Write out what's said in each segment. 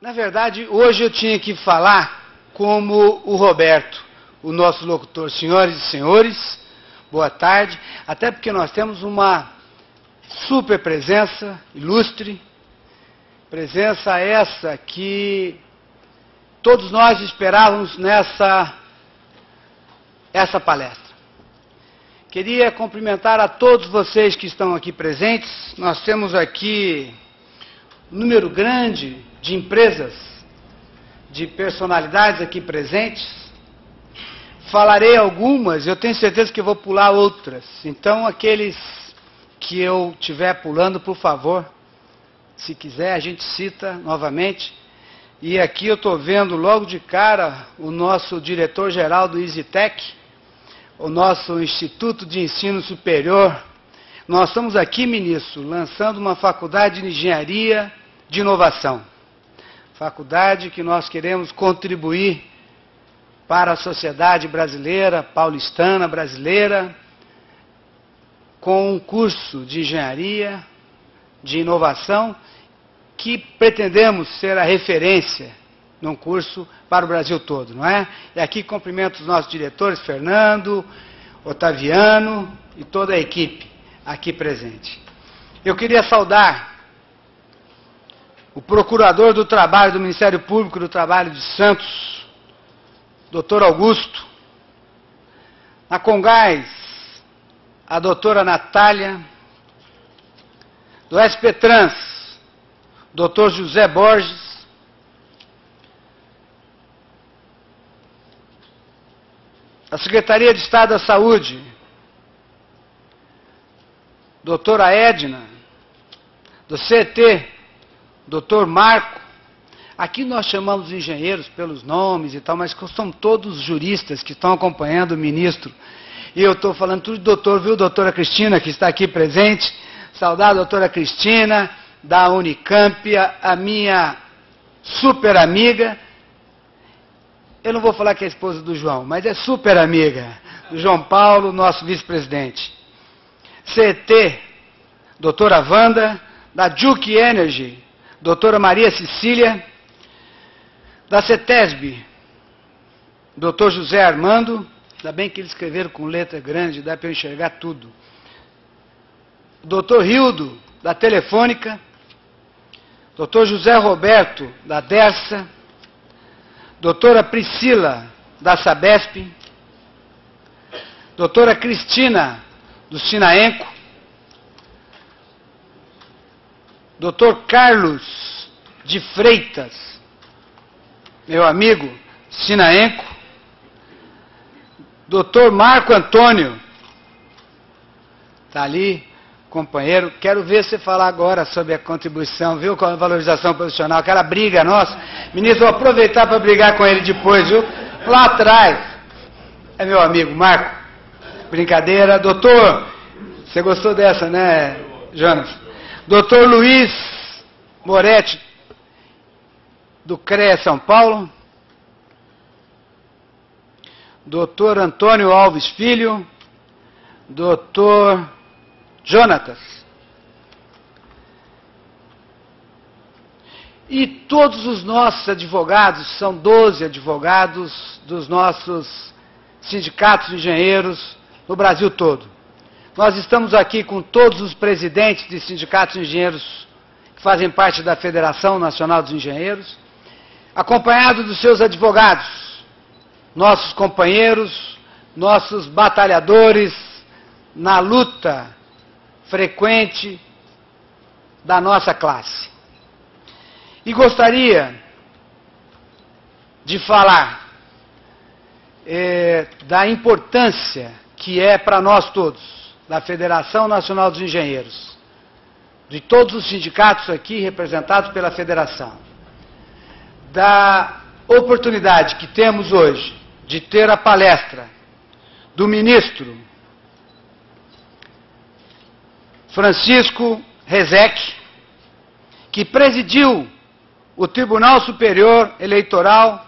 Na verdade, hoje eu tinha que falar como o Roberto, o nosso locutor. Senhoras e senhores, boa tarde. Até porque nós temos uma super presença, ilustre, presença essa que todos nós esperávamos nessa palestra. Queria cumprimentar a todos vocês que estão aqui presentes. Nós temos aqui um número grande de empresas, de personalidades aqui presentes. Falarei algumas, eu tenho certeza que vou pular outras. Então, aqueles que eu estiver pulando, por favor, se quiser, a gente cita novamente. E aqui eu estou vendo logo de cara o nosso diretor-geral do EasyTech, o nosso Instituto de Ensino Superior. Nós estamos aqui, ministro, lançando uma faculdade de engenharia de inovação. Faculdade que nós queremos contribuir para a sociedade brasileira, paulistana brasileira, com um curso de engenharia, de inovação, que pretendemos ser a referência num curso para o Brasil todo, não é? E aqui cumprimento os nossos diretores, Fernando, Otaviano e toda a equipe aqui presente. Eu queria saudar o Procurador do Trabalho do Ministério Público do Trabalho de Santos, Dr. Augusto, na Congás, a doutora Natália, do SP-Trans, Dr. José Borges, a Secretaria de Estado da Saúde, doutora Edna, do CET, doutor Marco. Aqui nós chamamos de engenheiros pelos nomes e tal, mas são todos juristas que estão acompanhando o ministro. E eu estou falando tudo de doutor, viu, doutora Cristina, que está aqui presente. Saudar a doutora Cristina, da Unicamp, a minha super amiga. Eu não vou falar que é a esposa do João, mas é super amiga do João Paulo, nosso vice-presidente. CET, doutora Wanda, da Duke Energy, doutora Maria Cecília, da CETESB, doutor José Armando, ainda bem que eles escreveram com letra grande, dá para eu enxergar tudo. Doutor Hildo, da Telefônica, doutor José Roberto, da Dersa, doutora Priscila, da Sabesp, doutora Cristina, do Sinaenco, doutor Carlos de Freitas, meu amigo, Sinaenco, doutor Marco Antônio, está ali, companheiro. Quero ver você falar agora sobre a contribuição, viu, com a valorização profissional, aquela briga nossa. Ministro, vou aproveitar para brigar com ele depois, viu? Lá atrás, é meu amigo, Marco. Brincadeira. Doutor, você gostou dessa, né, Jonas? Doutor Luiz Moretti, do CREA São Paulo. Doutor Antônio Alves Filho. Doutor Jonatas. E todos os nossos advogados, são 12 advogados dos nossos sindicatos de engenheiros no Brasil todo. Nós estamos aqui com todos os presidentes de sindicatos de engenheiros que fazem parte da Federação Nacional dos Engenheiros, acompanhados dos seus advogados, nossos companheiros, nossos batalhadores na luta frequente da nossa classe. E gostaria de falar da importância que é para nós todos, da Federação Nacional dos Engenheiros, de todos os sindicatos aqui representados pela Federação, da oportunidade que temos hoje de ter a palestra do ministro Francisco Rezec, que presidiu o Tribunal Superior Eleitoral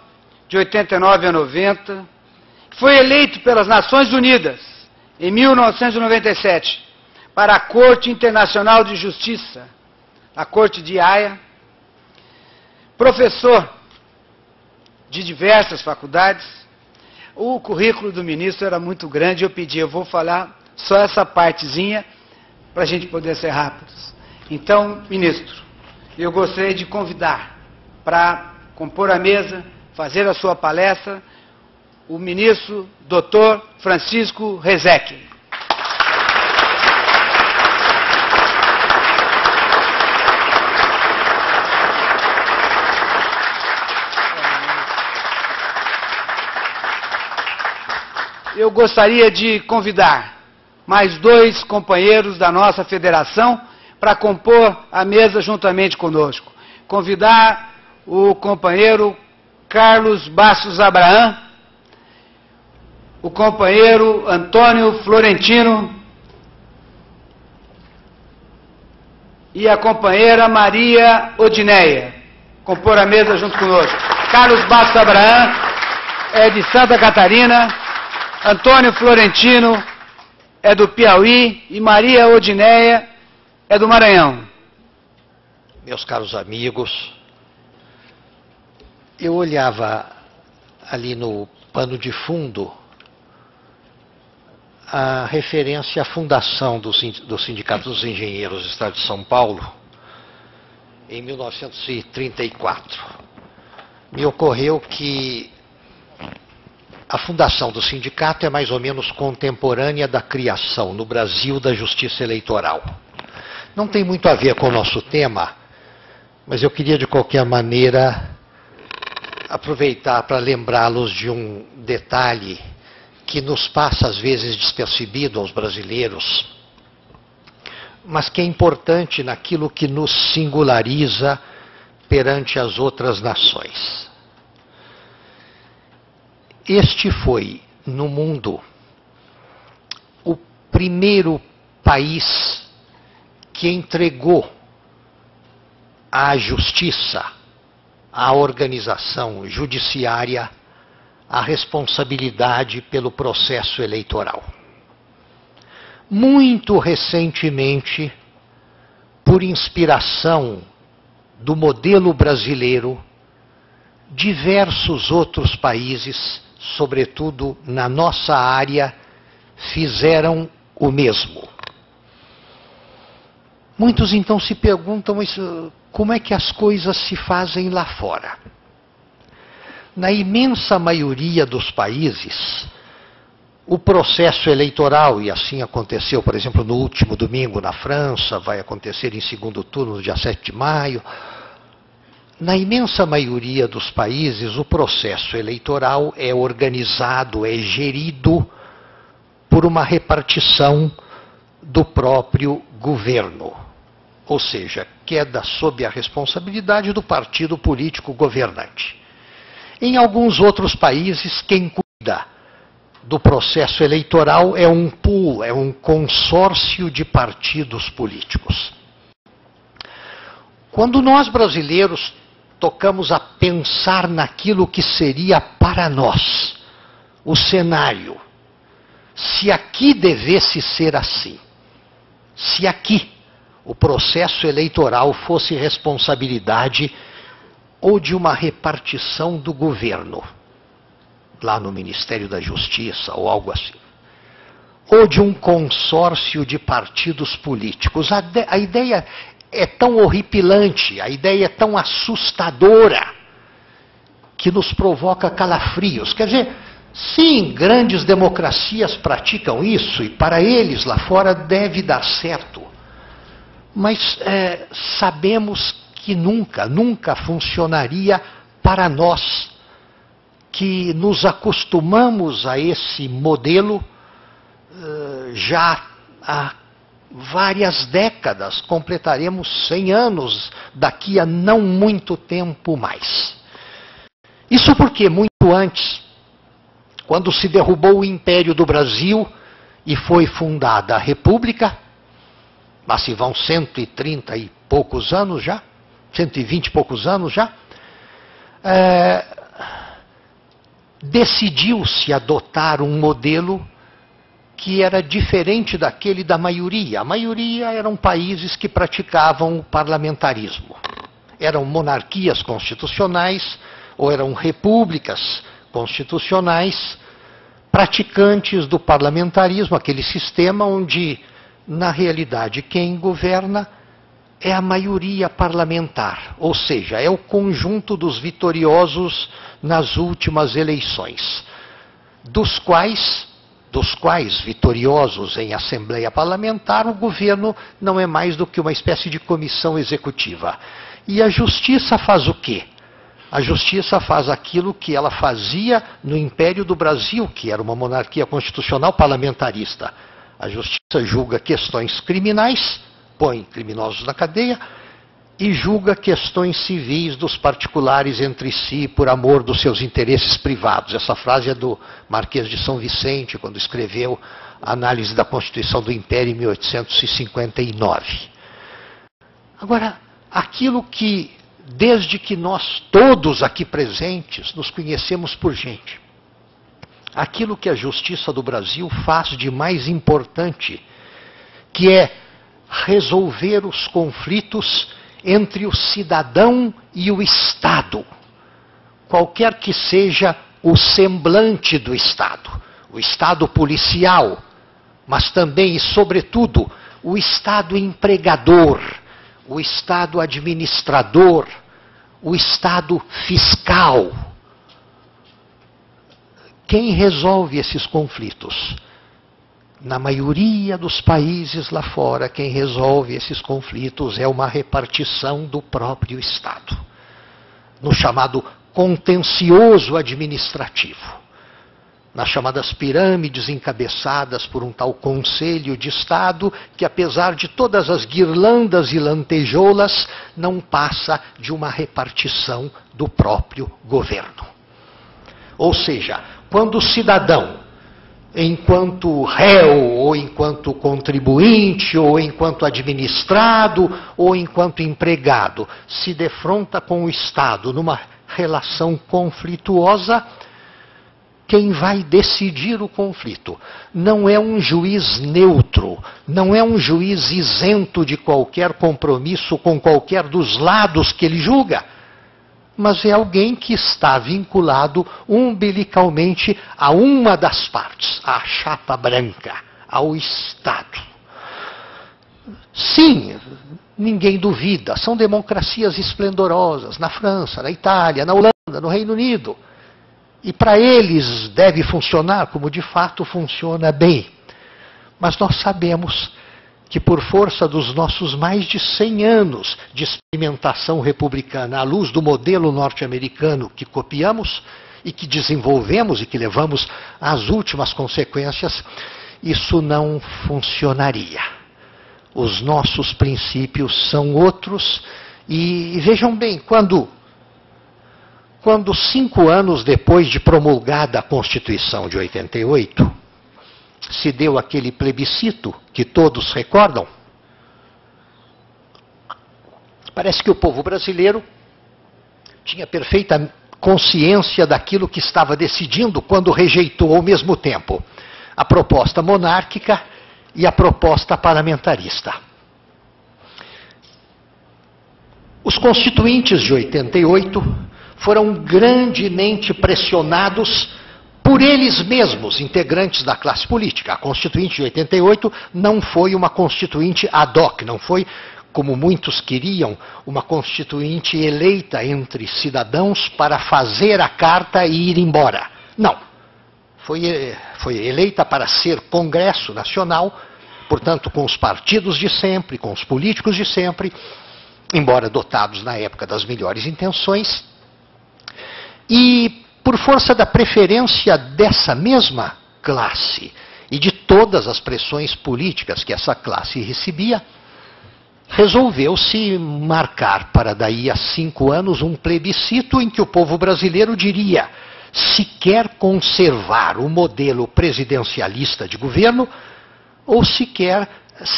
de 89 a 90, que foi eleito pelas Nações Unidas em 1997 para a Corte Internacional de Justiça, a Corte de Haia, professor de diversas faculdades. O currículo do ministro era muito grande, eu pedi, eu vou falar só essa partezinha para a gente poder ser rápidos. Então, ministro, eu gostaria de convidar para compor a mesa, fazer a sua palestra, o ministro Dr. Francisco Rezec. Eu gostaria de convidar mais 2 companheiros da nossa federação para compor a mesa juntamente conosco. Convidar o companheiro Carlos Bastos Abraham, o companheiro Antônio Florentino e a companheira Maria Odineia. Compor a mesa junto conosco. Carlos Bastos Abraham é de Santa Catarina, Antônio Florentino é do Piauí e Maria Odineia é do Maranhão. Meus caros amigos, eu olhava ali no pano de fundo a referência à fundação do Sindicato dos Engenheiros do Estado de São Paulo em 1934. Me ocorreu que a fundação do sindicato é mais ou menos contemporânea da criação no Brasil da justiça eleitoral. Não tem muito a ver com o nosso tema, mas eu queria de qualquer maneira aproveitar para lembrá-los de um detalhe que nos passa às vezes despercebido aos brasileiros, mas que é importante naquilo que nos singulariza perante as outras nações. Este foi, no mundo, o primeiro país que entregou à justiça, à organização judiciária, a responsabilidade pelo processo eleitoral. Muito recentemente, por inspiração do modelo brasileiro, diversos outros países, sobretudo na nossa área, fizeram o mesmo. Muitos então se perguntam, mas como é que as coisas se fazem lá fora? Na imensa maioria dos países, o processo eleitoral, e assim aconteceu, por exemplo, no último domingo na França, vai acontecer em segundo turno, no dia 7 de maio, na imensa maioria dos países, o processo eleitoral é organizado, é gerido por uma repartição do próprio governo. Ou seja, queda sob a responsabilidade do partido político governante. Em alguns outros países, quem cuida do processo eleitoral é um pool, é um consórcio de partidos políticos. Quando nós brasileiros tocamos a pensar naquilo que seria para nós o cenário, se aqui devesse ser assim, se aqui o processo eleitoral fosse responsabilidade ou de uma repartição do governo, lá no Ministério da Justiça ou algo assim, ou de um consórcio de partidos políticos, a ideia é tão horripilante, a ideia é tão assustadora, que nos provoca calafrios. Quer dizer, sim, grandes democracias praticam isso, e para eles lá fora deve dar certo. Mas sabemos que nunca funcionaria para nós, que nos acostumamos a esse modelo já há várias décadas, completaremos 100 anos daqui a não muito tempo mais. Isso porque muito antes, quando se derrubou o Império do Brasil e foi fundada a República, mas se vão 130 e poucos anos já, 120 e poucos anos já, decidiu-se adotar um modelo que era diferente daquele da maioria. A maioria eram países que praticavam o parlamentarismo. eram monarquias constitucionais ou eram repúblicas constitucionais, praticantes do parlamentarismo, aquele sistema onde, na realidade, quem governa é a maioria parlamentar, ou seja, é o conjunto dos vitoriosos nas últimas eleições, dos quais vitoriosos em assembleia parlamentar, o governo não é mais do que uma espécie de comissão executiva. E a justiça faz o quê? A justiça faz aquilo que ela fazia no Império do Brasil, que era uma monarquia constitucional parlamentarista. A justiça julga questões criminais, põe criminosos na cadeia, e julga questões civis dos particulares entre si por amor dos seus interesses privados. Essa frase é do Marquês de São Vicente, quando escreveu a análise da Constituição do Império em 1859. Agora, aquilo que, desde que nós todos aqui presentes nos conhecemos por gente, aquilo que a Justiça do Brasil faz de mais importante, que é resolver os conflitos entre o cidadão e o Estado, qualquer que seja o semblante do Estado, o Estado policial, mas também e sobretudo o Estado empregador, o Estado administrador, o Estado fiscal. Quem resolve esses conflitos? Na maioria dos países lá fora, quem resolve esses conflitos é uma repartição do próprio Estado, no chamado contencioso administrativo, nas chamadas pirâmides encabeçadas por um tal Conselho de Estado, que apesar de todas as guirlandas e lantejoulas, não passa de uma repartição do próprio governo. Ou seja, quando o cidadão, enquanto réu, ou enquanto contribuinte, ou enquanto administrado, ou enquanto empregado, se defronta com o Estado numa relação conflituosa, quem vai decidir o conflito não é um juiz neutro, não é um juiz isento de qualquer compromisso com qualquer dos lados que ele julga, mas é alguém que está vinculado umbilicalmente a uma das partes, à chapa branca, ao Estado. Sim, ninguém duvida, são democracias esplendorosas na França, na Itália, na Holanda, no Reino Unido. E para eles deve funcionar como de fato funciona bem. Mas nós sabemos que por força dos nossos mais de 100 anos de experimentação republicana, à luz do modelo norte-americano que copiamos e que desenvolvemos e que levamos às últimas consequências, isso não funcionaria. Os nossos princípios são outros e vejam bem, quando 5 anos depois de promulgada a Constituição de 88, se deu aquele plebiscito que todos recordam, parece que o povo brasileiro tinha perfeita consciência daquilo que estava decidindo quando rejeitou ao mesmo tempo a proposta monárquica e a proposta parlamentarista. Os constituintes de 88 foram grandemente pressionados por eles mesmos, integrantes da classe política. A Constituinte de 88 não foi uma Constituinte ad hoc, não foi, como muitos queriam, uma Constituinte eleita entre cidadãos para fazer a carta e ir embora. Não. Foi eleita para ser Congresso Nacional, portanto, com os partidos de sempre, com os políticos de sempre, embora dotados na época das melhores intenções. E por força da preferência dessa mesma classe e de todas as pressões políticas que essa classe recebia, resolveu-se marcar para daí a 5 anos um plebiscito em que o povo brasileiro diria se quer conservar o modelo presidencialista de governo ou se quer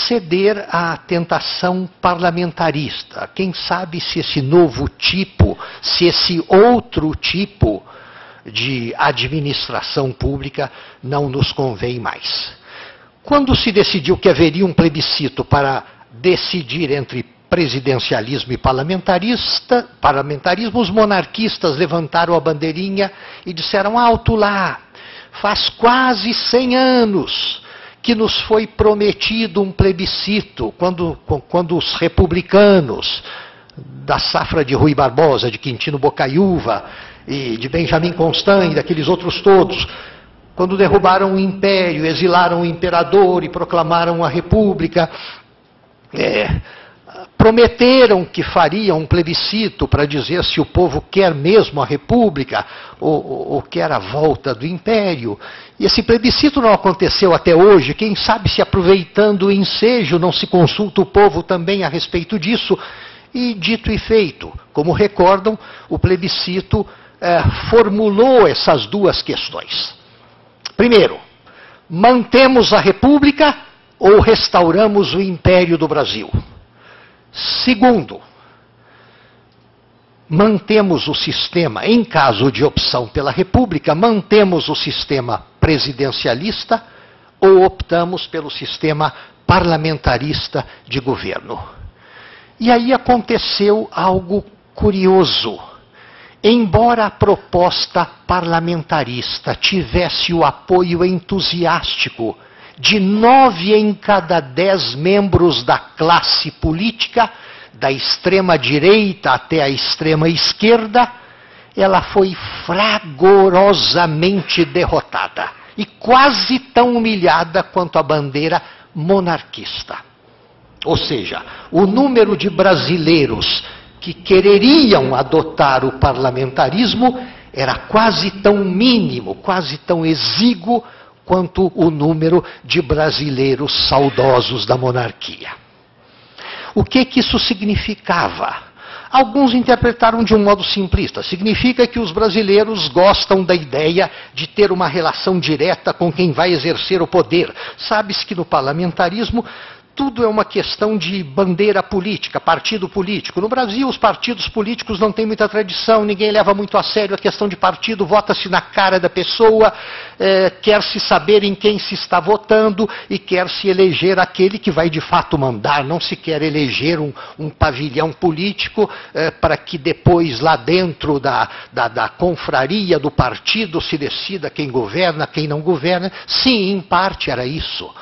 ceder à tentação parlamentarista. Quem sabe se esse novo tipo, se esse outro tipo de administração pública não nos convém mais. Quando se decidiu que haveria um plebiscito para decidir entre presidencialismo e parlamentarismo, os monarquistas levantaram a bandeirinha e disseram: alto lá, faz quase 100 anos que nos foi prometido um plebiscito, quando os republicanos, da safra de Rui Barbosa, de Quintino Bocaiúva, e de Benjamin Constant e daqueles outros todos, quando derrubaram o império, exilaram o imperador e proclamaram a república, prometeram que fariam um plebiscito para dizer se o povo quer mesmo a república ou quer a volta do império. E esse plebiscito não aconteceu até hoje. Quem sabe se, aproveitando o ensejo, não se consulta o povo também a respeito disso. E dito e feito, como recordam, o plebiscito formulou essas duas questões. Primeiro, mantemos a república ou restauramos o império do Brasil? Segundo, mantemos o sistema, em caso de opção pela república, mantemos o sistema presidencialista ou optamos pelo sistema parlamentarista de governo? E aí aconteceu algo curioso. Embora a proposta parlamentarista tivesse o apoio entusiástico de 9 em cada 10 membros da classe política, da extrema-direita até a extrema-esquerda, ela foi fragorosamente derrotada e quase tão humilhada quanto a bandeira monarquista. Ou seja, o número de brasileiros que quereriam adotar o parlamentarismo era quase tão mínimo, quase tão exíguo quanto o número de brasileiros saudosos da monarquia. O que isso significava? Alguns interpretaram de um modo simplista. Significa que os brasileiros gostam da ideia de ter uma relação direta com quem vai exercer o poder. Sabe-se que no parlamentarismo tudo é uma questão de bandeira política, partido político. No Brasil, os partidos políticos não têm muita tradição, ninguém leva muito a sério a questão de partido, vota-se na cara da pessoa, quer-se saber em quem se está votando e quer-se eleger aquele que vai de fato mandar. Não se quer eleger um pavilhão político para que depois, lá dentro da confraria do partido, se decida quem governa, quem não governa. Sim, em parte era isso.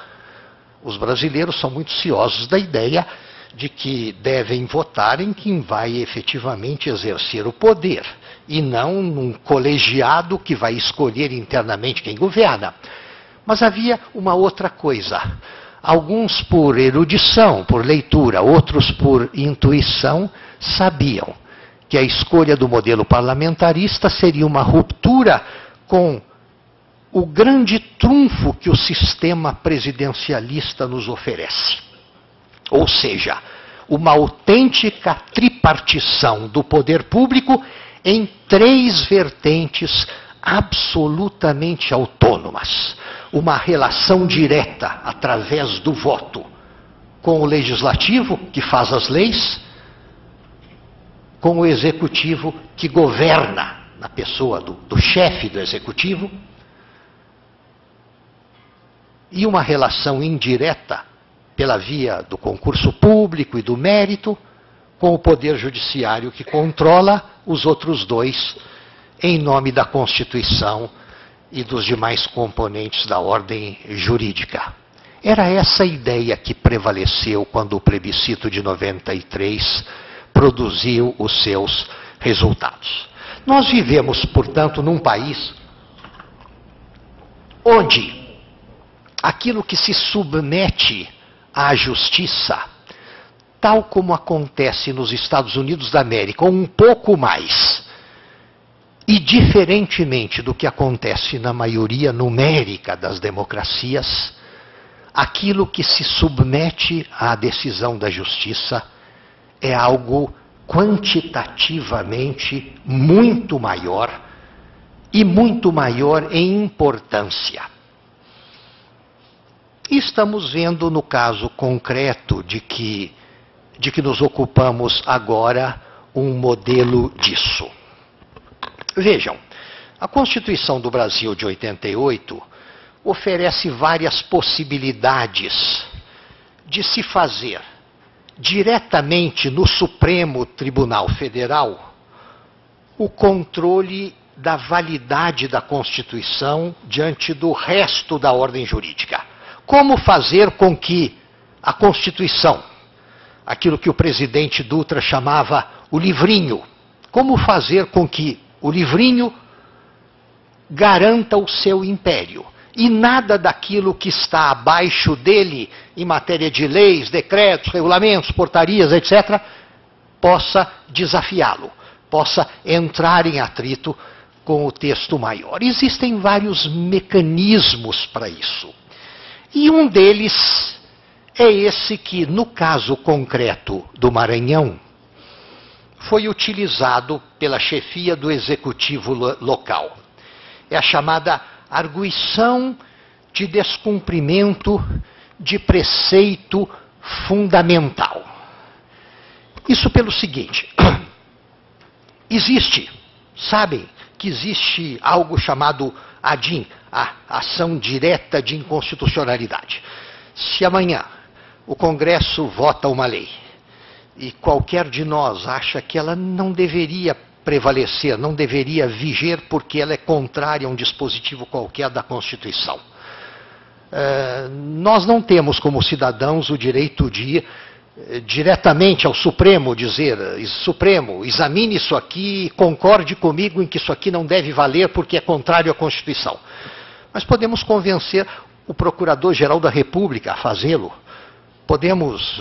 Os brasileiros são muito ciosos da ideia de que devem votar em quem vai efetivamente exercer o poder, e não num colegiado que vai escolher internamente quem governa. Mas havia uma outra coisa. Alguns, por erudição, por leitura, outros por intuição, sabiam que a escolha do modelo parlamentarista seria uma ruptura com o grande trunfo que o sistema presidencialista nos oferece. Ou seja, uma autêntica tripartição do poder público em 3 vertentes absolutamente autônomas. Uma relação direta através do voto com o legislativo, que faz as leis, com o executivo, que governa, na pessoa do chefe do executivo, e uma relação indireta pela via do concurso público e do mérito com o Poder Judiciário, que controla os outros 2 em nome da Constituição e dos demais componentes da ordem jurídica. Era essa a ideia que prevaleceu quando o plebiscito de 93 produziu os seus resultados. Nós vivemos, portanto, num país onde aquilo que se submete à justiça, tal como acontece nos Estados Unidos da América, ou um pouco mais, e diferentemente do que acontece na maioria numérica das democracias, aquilo que se submete à decisão da justiça é algo quantitativamente muito maior e muito maior em importância. E estamos vendo no caso concreto de que nos ocupamos agora um modelo disso. Vejam, a Constituição do Brasil de 88 oferece várias possibilidades de se fazer diretamente no Supremo Tribunal Federal o controle da validade da Constituição diante do resto da ordem jurídica. Como fazer com que a Constituição, aquilo que o presidente Dutra chamava o livrinho, como fazer com que o livrinho garanta o seu império e nada daquilo que está abaixo dele, em matéria de leis, decretos, regulamentos, portarias, etc., possa desafiá-lo, possa entrar em atrito com o texto maior. Existem vários mecanismos para isso. E um deles é esse que, no caso concreto do Maranhão, foi utilizado pela chefia do executivo local. É a chamada arguição de descumprimento de preceito fundamental. Isso pelo seguinte: sabem que existe algo chamado ADIM, a ação direta de inconstitucionalidade. Se amanhã o Congresso vota uma lei e qualquer de nós acha que ela não deveria prevalecer, não deveria viger porque ela é contrária a um dispositivo qualquer da Constituição, nós não temos como cidadãos o direito de ir diretamente ao Supremo dizer: Supremo, examine isso aqui e concorde comigo em que isso aqui não deve valer porque é contrário à Constituição. Mas podemos convencer o Procurador-Geral da República a fazê-lo. Podemos,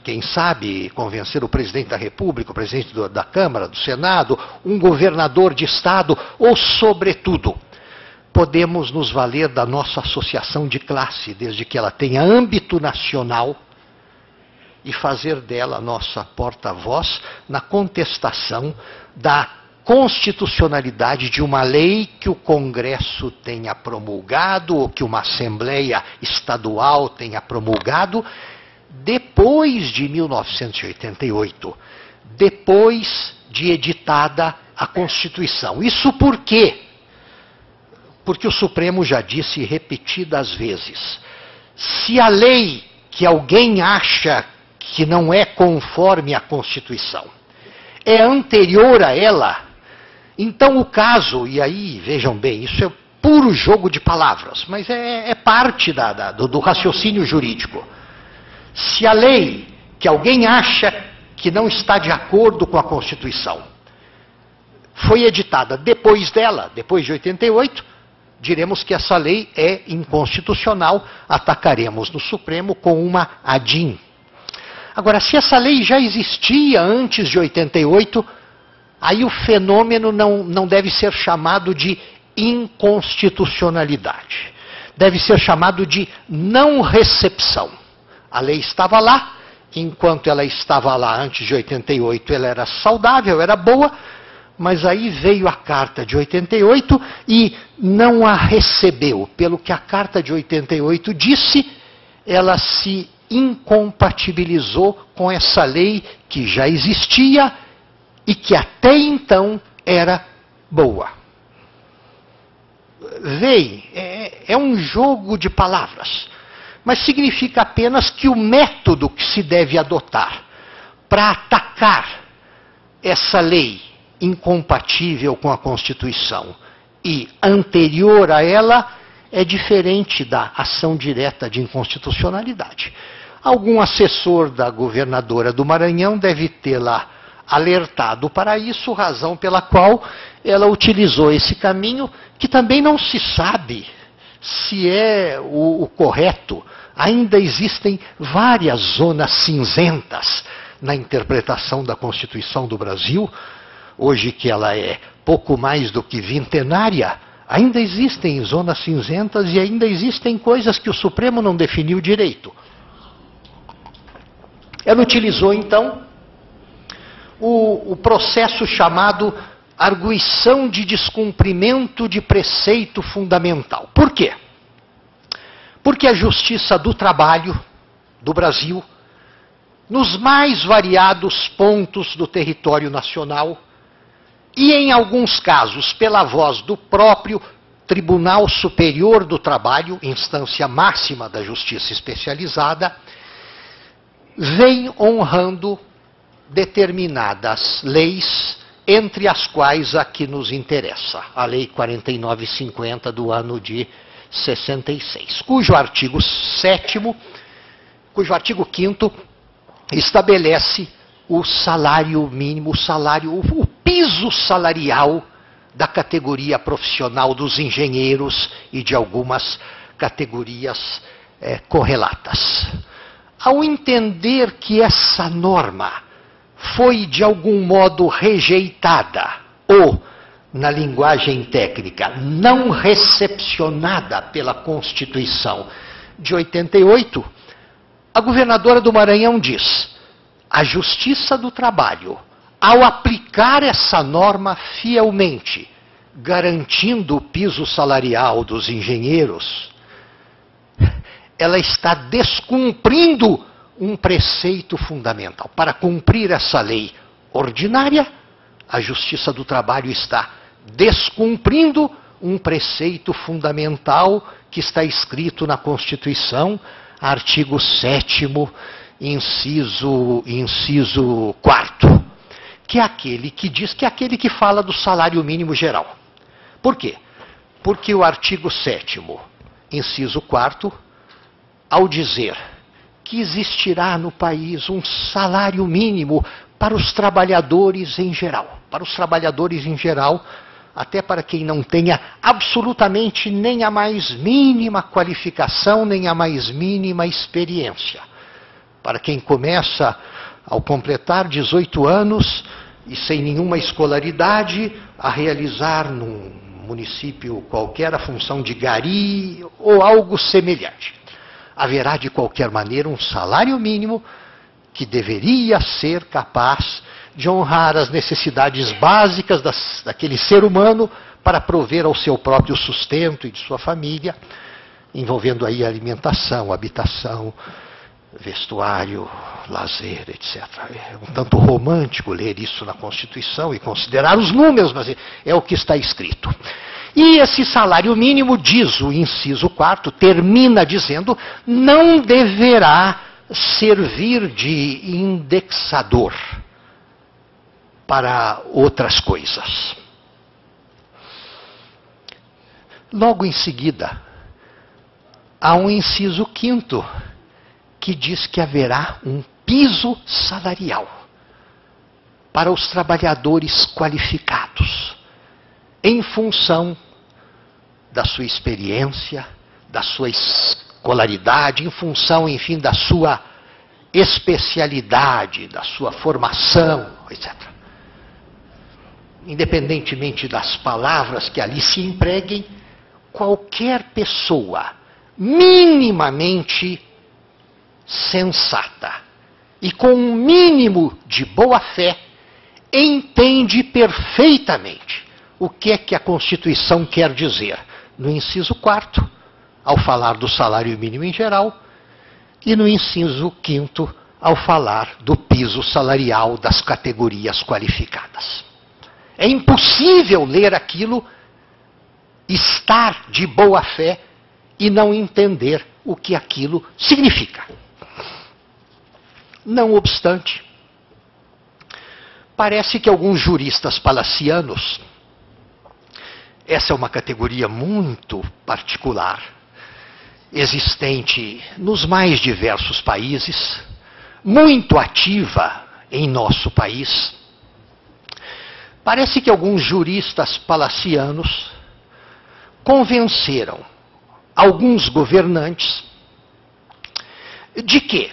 quem sabe, convencer o Presidente da República, o Presidente da Câmara, do Senado, um governador de Estado ou, sobretudo, podemos nos valer da nossa associação de classe, desde que ela tenha âmbito nacional, e fazer dela a nossa porta-voz na contestação da constitucionalidade de uma lei que o Congresso tenha promulgado ou que uma Assembleia Estadual tenha promulgado depois de 1988, depois de editada a Constituição. Isso por quê? Porque o Supremo já disse repetidas vezes: se a lei que alguém acha que não é conforme à Constituição é anterior a ela, então o caso, e aí, vejam bem, isso é puro jogo de palavras, mas é parte do raciocínio jurídico. Se a lei que alguém acha que não está de acordo com a Constituição foi editada depois dela, depois de 88, diremos que essa lei é inconstitucional, atacaremos no Supremo com uma ADIM. Agora, se essa lei já existia antes de 88, aí o fenômeno não deve ser chamado de inconstitucionalidade. Deve ser chamado de não recepção. A lei estava lá, enquanto ela estava lá antes de 88, ela era saudável, era boa, mas aí veio a Carta de 88 e não a recebeu. Pelo que a Carta de 88 disse, ela se incompatibilizou com essa lei que já existia e que até então era boa. Veem, é um jogo de palavras, mas significa apenas que o método que se deve adotar para atacar essa lei incompatível com a Constituição e anterior a ela é diferente da ação direta de inconstitucionalidade. Algum assessor da governadora do Maranhão deve tê-la alertado para isso, razão pela qual ela utilizou esse caminho, que também não se sabe se é o correto. Ainda existem várias zonas cinzentas na interpretação da Constituição do Brasil. Hoje que ela é pouco mais do que vintenária, ainda existem zonas cinzentas e ainda existem coisas que o Supremo não definiu direito. Ela utilizou, então, o processo chamado arguição de descumprimento de preceito fundamental. Por quê? Porque a Justiça do Trabalho do Brasil, nos mais variados pontos do território nacional, e em alguns casos pela voz do próprio Tribunal Superior do Trabalho, instância máxima da Justiça Especializada, vem honrando determinadas leis, entre as quais a que nos interessa, a Lei 4950 do ano de 66, cujo artigo 7º, cujo artigo 5º estabelece o salário mínimo, o piso salarial da categoria profissional dos engenheiros e de algumas categorias correlatas. Ao entender que essa norma foi de algum modo rejeitada ou, na linguagem técnica, não recepcionada pela Constituição de 88, a governadora do Maranhão diz: a Justiça do Trabalho, ao aplicar essa norma fielmente, garantindo o piso salarial dos engenheiros, ela está descumprindo um preceito fundamental. Para cumprir essa lei ordinária, a Justiça do Trabalho está descumprindo um preceito fundamental que está escrito na Constituição, artigo 7º, inciso 4º, que é aquele que diz, que é aquele que fala do salário mínimo geral. Por quê? Porque o artigo 7º, inciso 4º, ao dizer que existirá no país um salário mínimo para os trabalhadores em geral. Para os trabalhadores em geral, até para quem não tenha absolutamente nem a mais mínima qualificação, nem a mais mínima experiência. Para quem começa ao completar 18 anos e sem nenhuma escolaridade, a realizar num município qualquer a função de gari ou algo semelhante. Haverá, de qualquer maneira, um salário mínimo que deveria ser capaz de honrar as necessidades básicas daquele ser humano para prover ao seu próprio sustento e de sua família, envolvendo aí alimentação, habitação, vestuário, lazer, etc. É um tanto romântico ler isso na Constituição e considerar os números, mas é o que está escrito. E esse salário mínimo, diz o inciso 4º, termina dizendo, não deverá servir de indexador para outras coisas. Logo em seguida, há um inciso 5º, que diz que haverá um piso salarial para os trabalhadores qualificados, em função da sua experiência, da sua escolaridade, em função, enfim, da sua especialidade, da sua formação, etc. Independentemente das palavras que ali se empreguem, qualquer pessoa minimamente sensata e com um mínimo de boa-fé entende perfeitamente o que é que a Constituição quer dizer no inciso 4º, ao falar do salário mínimo em geral, e no inciso 5º, ao falar do piso salarial das categorias qualificadas. É impossível ler aquilo, estar de boa-fé e não entender o que aquilo significa. Não obstante, parece que alguns juristas palacianos, essa é uma categoria muito particular, existente nos mais diversos países, muito ativa em nosso país. Parece que alguns juristas palacianos convenceram alguns governantes de que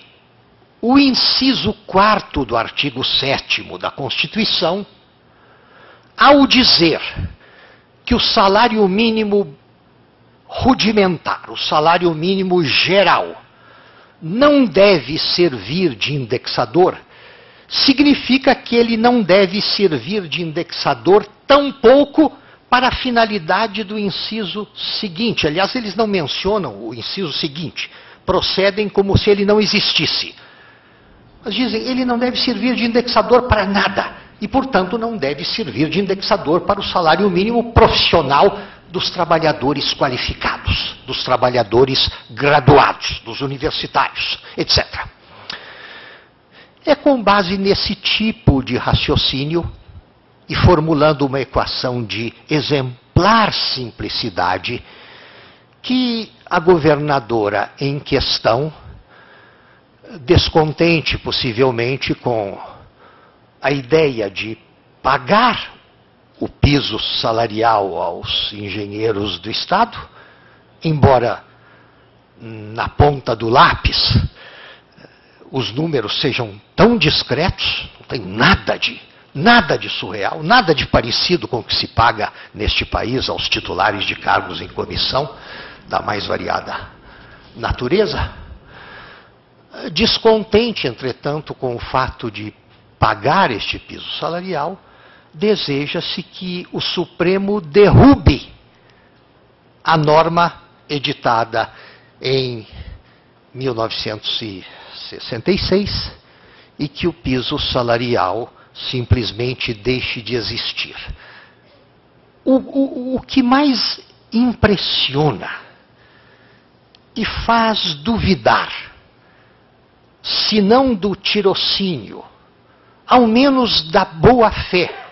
o inciso 4º do artigo 7º da Constituição, ao dizer que o salário mínimo rudimentar, o salário mínimo geral, não deve servir de indexador, significa que ele não deve servir de indexador tampouco para a finalidade do inciso seguinte. Aliás, eles não mencionam o inciso seguinte, procedem como se ele não existisse. Mas dizem, ele não deve servir de indexador para nada, e, portanto, não deve servir de indexador para o salário mínimo profissional dos trabalhadores qualificados, dos trabalhadores graduados, dos universitários, etc. É com base nesse tipo de raciocínio e formulando uma equação de exemplar simplicidade que a governadora em questão, descontente possivelmente com a ideia de pagar o piso salarial aos engenheiros do Estado, embora na ponta do lápis os números sejam tão discretos, não tem nada de surreal, nada de parecido com o que se paga neste país aos titulares de cargos em comissão da mais variada natureza. Descontente, entretanto, com o fato de pagar este piso salarial, deseja-se que o Supremo derrube a norma editada em 1966 e que o piso salarial simplesmente deixe de existir. O que mais impressiona e faz duvidar, se não do tirocínio, ao menos da boa-fé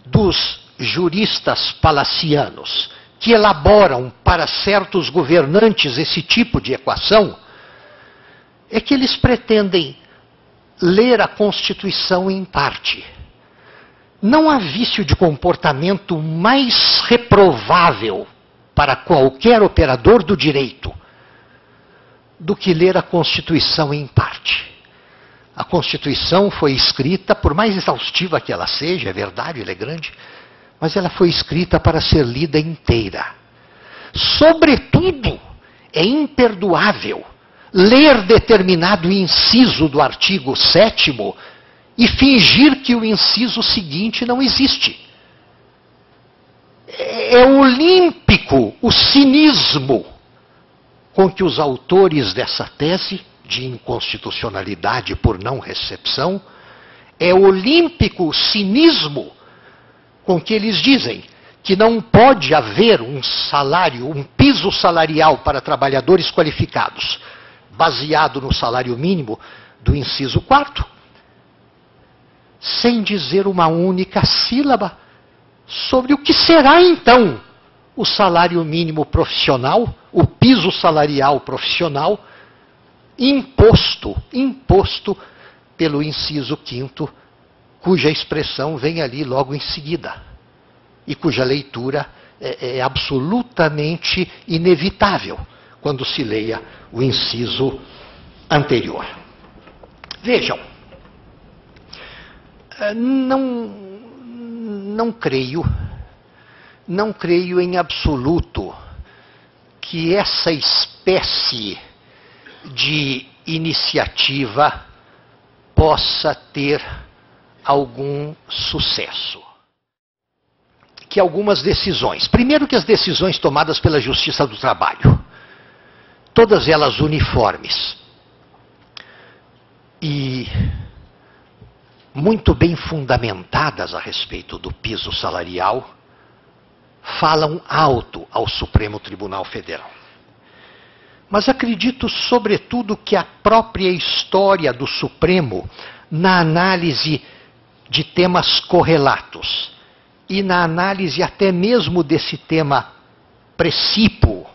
dos juristas palacianos, que elaboram para certos governantes esse tipo de equação, é que eles pretendem ler a Constituição em parte. Não há vício de comportamento mais reprovável para qualquer operador do direito do que ler a Constituição em parte. A Constituição foi escrita, por mais exaustiva que ela seja, é verdade, ela é grande, mas ela foi escrita para ser lida inteira. Sobretudo, é imperdoável ler determinado inciso do artigo 7º e fingir que o inciso seguinte não existe. É olímpico o cinismo com que os autores dessa tese de inconstitucionalidade por não recepção, é olímpico o cinismo com que eles dizem que não pode haver um salário, um piso salarial para trabalhadores qualificados, baseado no salário mínimo do inciso 4º, sem dizer uma única sílaba sobre o que será então o salário mínimo profissional, o piso salarial profissional, imposto pelo inciso 5º, cuja expressão vem ali logo em seguida, e cuja leitura é absolutamente inevitável quando se leia o inciso anterior. Vejam, não creio em absoluto que essa espécie de iniciativa possa ter algum sucesso. Que algumas decisões, primeiro que as decisões tomadas pela Justiça do Trabalho, todas elas uniformes e muito bem fundamentadas a respeito do piso salarial, falam alto ao Supremo Tribunal Federal. Mas acredito, sobretudo, que a própria história do Supremo, na análise de temas correlatos, e na análise até mesmo desse tema precípuo,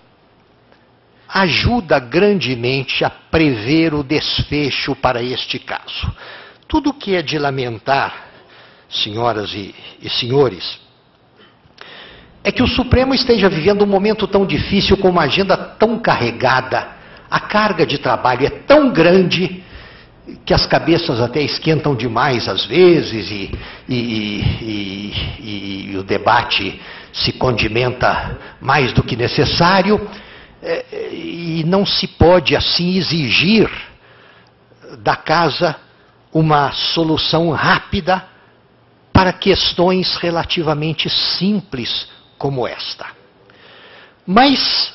ajuda grandemente a prever o desfecho para este caso. Tudo o que é de lamentar, senhoras e senhores, é que o Supremo esteja vivendo um momento tão difícil, com uma agenda tão carregada, a carga de trabalho é tão grande, que as cabeças até esquentam demais às vezes, e o debate se condimenta mais do que necessário, e não se pode assim exigir da casa uma solução rápida para questões relativamente simples como esta. Mas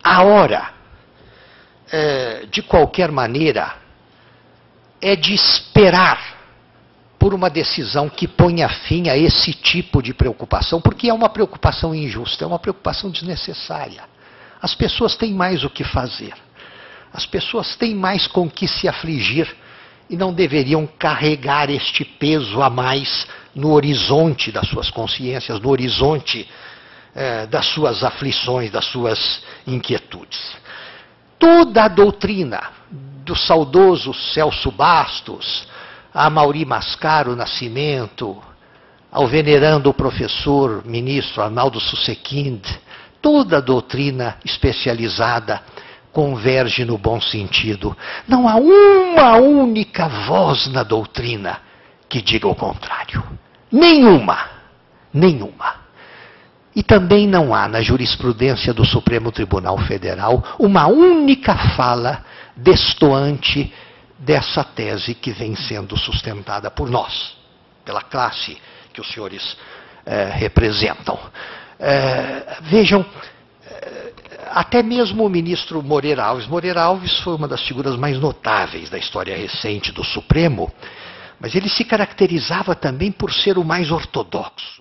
a hora, de qualquer maneira, é de esperar por uma decisão que ponha fim a esse tipo de preocupação, porque é uma preocupação injusta, é uma preocupação desnecessária. As pessoas têm mais o que fazer. As pessoas têm mais com que se afligir e não deveriam carregar este peso a mais no horizonte das suas consciências, no horizonte das suas aflições, das suas inquietudes. Toda a doutrina do saudoso Celso Bastos, a Amaury Mascaro Nascimento, ao venerando professor ministro Arnaldo Susekind, toda a doutrina especializada converge no bom sentido. Não há uma única voz na doutrina que diga o contrário. Nenhuma. Nenhuma. E também não há na jurisprudência do Supremo Tribunal Federal uma única fala destoante dessa tese que vem sendo sustentada por nós, pela classe que os senhores representam. Vejam, até mesmo o ministro Moreira Alves. Moreira Alves foi uma das figuras mais notáveis da história recente do Supremo, mas ele se caracterizava também por ser o mais ortodoxo.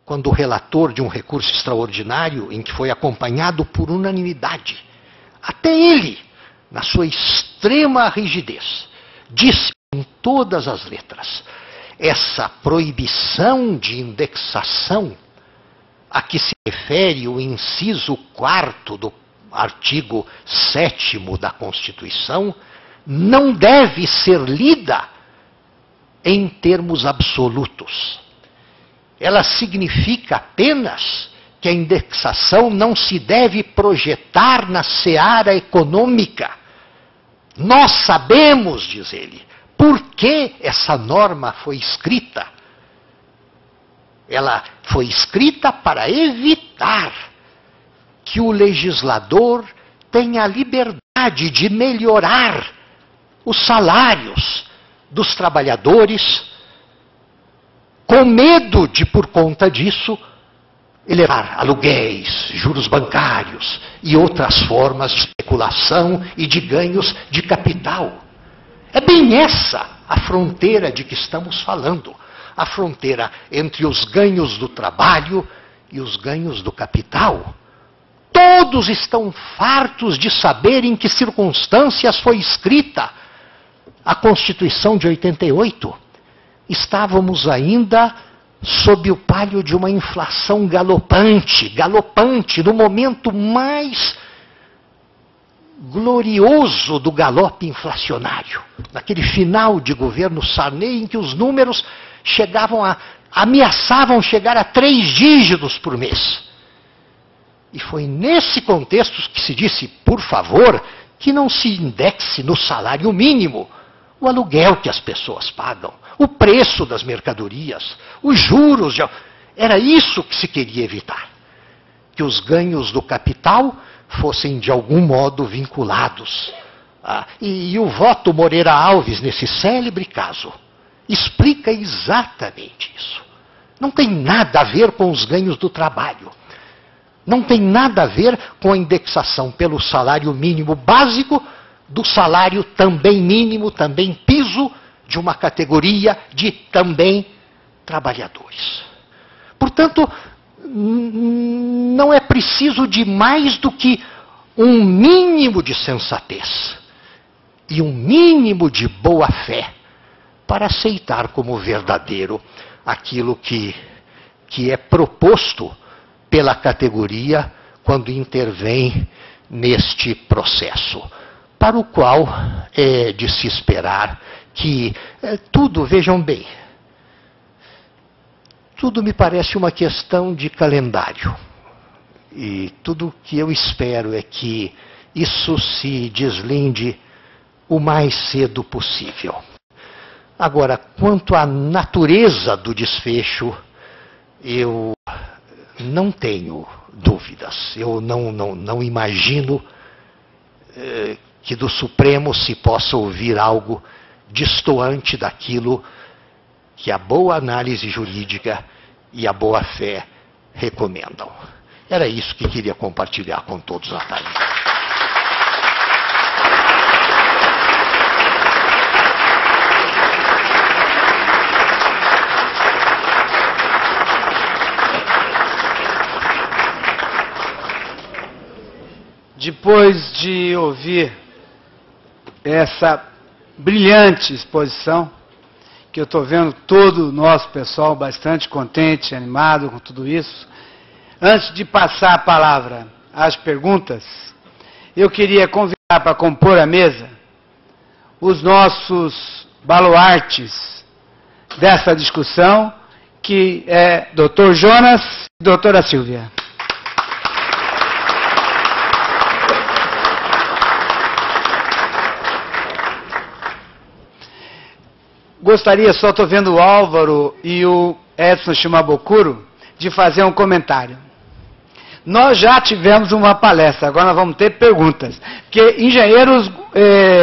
Quando o relator de um recurso extraordinário, em que foi acompanhado por unanimidade, até ele, na sua extrema rigidez, disse em todas as letras: essa proibição de indexação a que se refere o inciso 4º do artigo 7º da Constituição não deve ser lida em termos absolutos. Ela significa apenas que a indexação não se deve projetar na seara econômica. Nós sabemos, diz ele, por que essa norma foi escrita. Ela foi escrita para evitar que o legislador tenha a liberdade de melhorar os salários dos trabalhadores, com medo de, por conta disso, elevar aluguéis, juros bancários e outras formas de especulação e de ganhos de capital. É bem essa a fronteira de que estamos falando. A fronteira entre os ganhos do trabalho e os ganhos do capital. Todos estão fartos de saber em que circunstâncias foi escrita a Constituição de 88. Estávamos ainda sob o palio de uma inflação galopante, no momento mais glorioso do galope inflacionário. Naquele final de governo Sarney, em que os números ameaçavam chegar a 3 dígitos por mês. E foi nesse contexto que se disse, por favor, que não se indexe no salário mínimo o aluguel que as pessoas pagam, o preço das mercadorias, os juros. Era isso que se queria evitar. Que os ganhos do capital fossem de algum modo vinculados. E o voto Moreira Alves, nesse célebre caso, explica exatamente isso. Não tem nada a ver com os ganhos do trabalho. Não tem nada a ver com a indexação pelo salário mínimo básico, do salário também mínimo, também piso, de uma categoria de também trabalhadores. Portanto, não é preciso de mais do que um mínimo de sensatez e um mínimo de boa-fé para aceitar como verdadeiro aquilo que é proposto pela categoria quando intervém neste processo, para o qual é de se esperar que tudo, vejam bem, tudo me parece uma questão de calendário. E tudo que eu espero é que isso se deslinde o mais cedo possível. Agora, quanto à natureza do desfecho, eu não tenho dúvidas. Eu não imagino que do Supremo se possa ouvir algo destoante daquilo que a boa análise jurídica e a boa fé recomendam. Era isso que queria compartilhar com todos à tarde. Depois de ouvir essa brilhante exposição, que eu estou vendo todo o nosso pessoal bastante contente, animado com tudo isso. Antes de passar a palavra às perguntas, eu queria convidar para compor a mesa os nossos baluartes dessa discussão, que é Dr. Jonas e doutora Silvia. Gostaria, só estou vendo o Álvaro e o Edson Shimabukuro, de fazer um comentário. Nós já tivemos uma palestra, agora nós vamos ter perguntas. Porque engenheiros,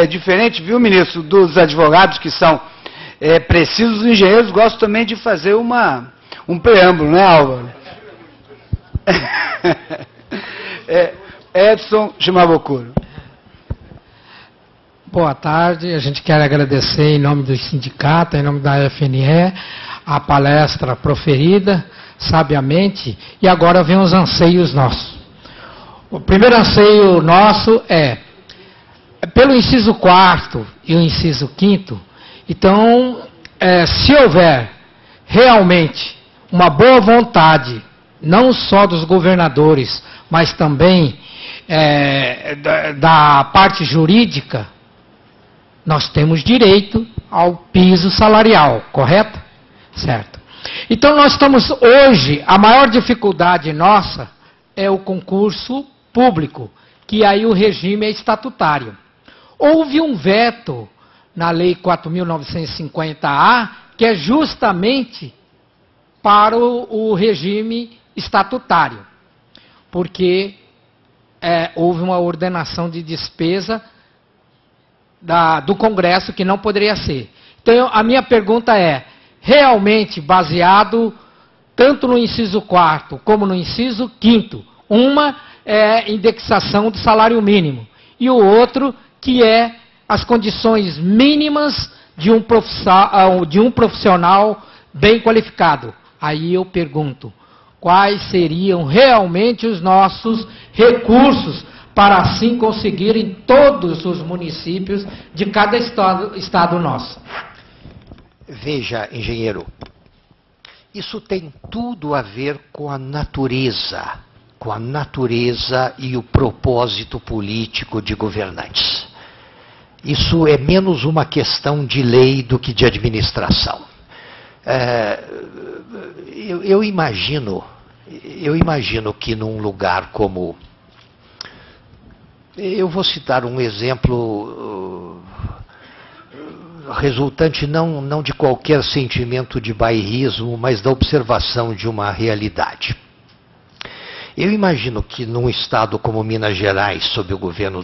diferente, viu, ministro, dos advogados que são precisos, os engenheiros gostam também de fazer um preâmbulo, não é, Álvaro? Edson Shimabukuro. Boa tarde, a gente quer agradecer em nome do sindicato, em nome da FNE, a palestra proferida sabiamente, e agora vem os anseios nossos. O primeiro anseio nosso é, pelo inciso 4º e o inciso 5º, então, se houver realmente uma boa vontade, não só dos governadores, mas também da parte jurídica, nós temos direito ao piso salarial, correto? Certo. Então nós estamos hoje, a maior dificuldade nossa é o concurso público, que aí o regime é estatutário. Houve um veto na Lei 4.950-A, que é justamente para o regime estatutário, porque houve uma ordenação de despesa do Congresso que não poderia ser. Então, a minha pergunta é, realmente baseado tanto no inciso 4º como no inciso 5º, uma é indexação do salário mínimo, e o outro que é as condições mínimas de um profissional bem qualificado. Aí eu pergunto, quais seriam realmente os nossos recursos para assim conseguir em todos os municípios de cada estado nosso? Veja, engenheiro, isso tem tudo a ver com a natureza e o propósito político de governantes. Isso é menos uma questão de lei do que de administração. Eu imagino que num lugar como... Eu vou citar um exemplo resultante não de qualquer sentimento de bairrismo, mas da observação de uma realidade. Eu imagino que num estado como Minas Gerais, sob o governo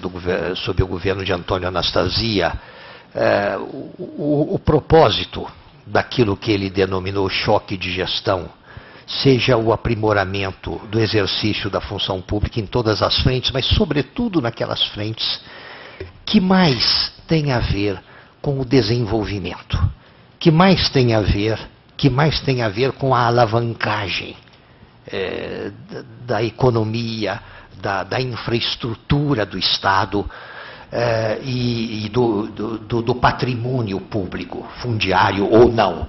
de Antônio Anastasia, o propósito daquilo que ele denominou choque de gestão seja o aprimoramento do exercício da função pública em todas as frentes, mas sobretudo naquelas frentes que mais têm a ver com o desenvolvimento, que mais tem a ver com a alavancagem da economia, da infraestrutura do Estado e do patrimônio público, fundiário ou não.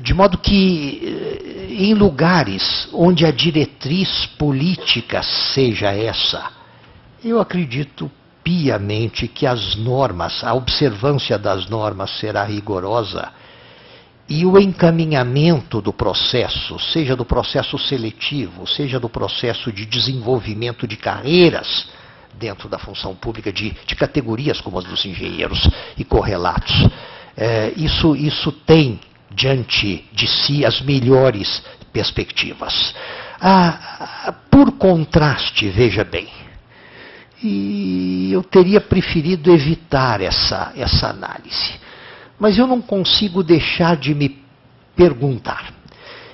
De modo que, em lugares onde a diretriz política seja essa, eu acredito piamente que as normas, a observância das normas será rigorosa e o encaminhamento do processo, seja do processo seletivo, seja do processo de desenvolvimento de carreiras dentro da função pública, de categorias como as dos engenheiros e correlatos, isso tem diante de si as melhores perspectivas. Por contraste, veja bem, e eu teria preferido evitar essa análise, mas eu não consigo deixar de me perguntar,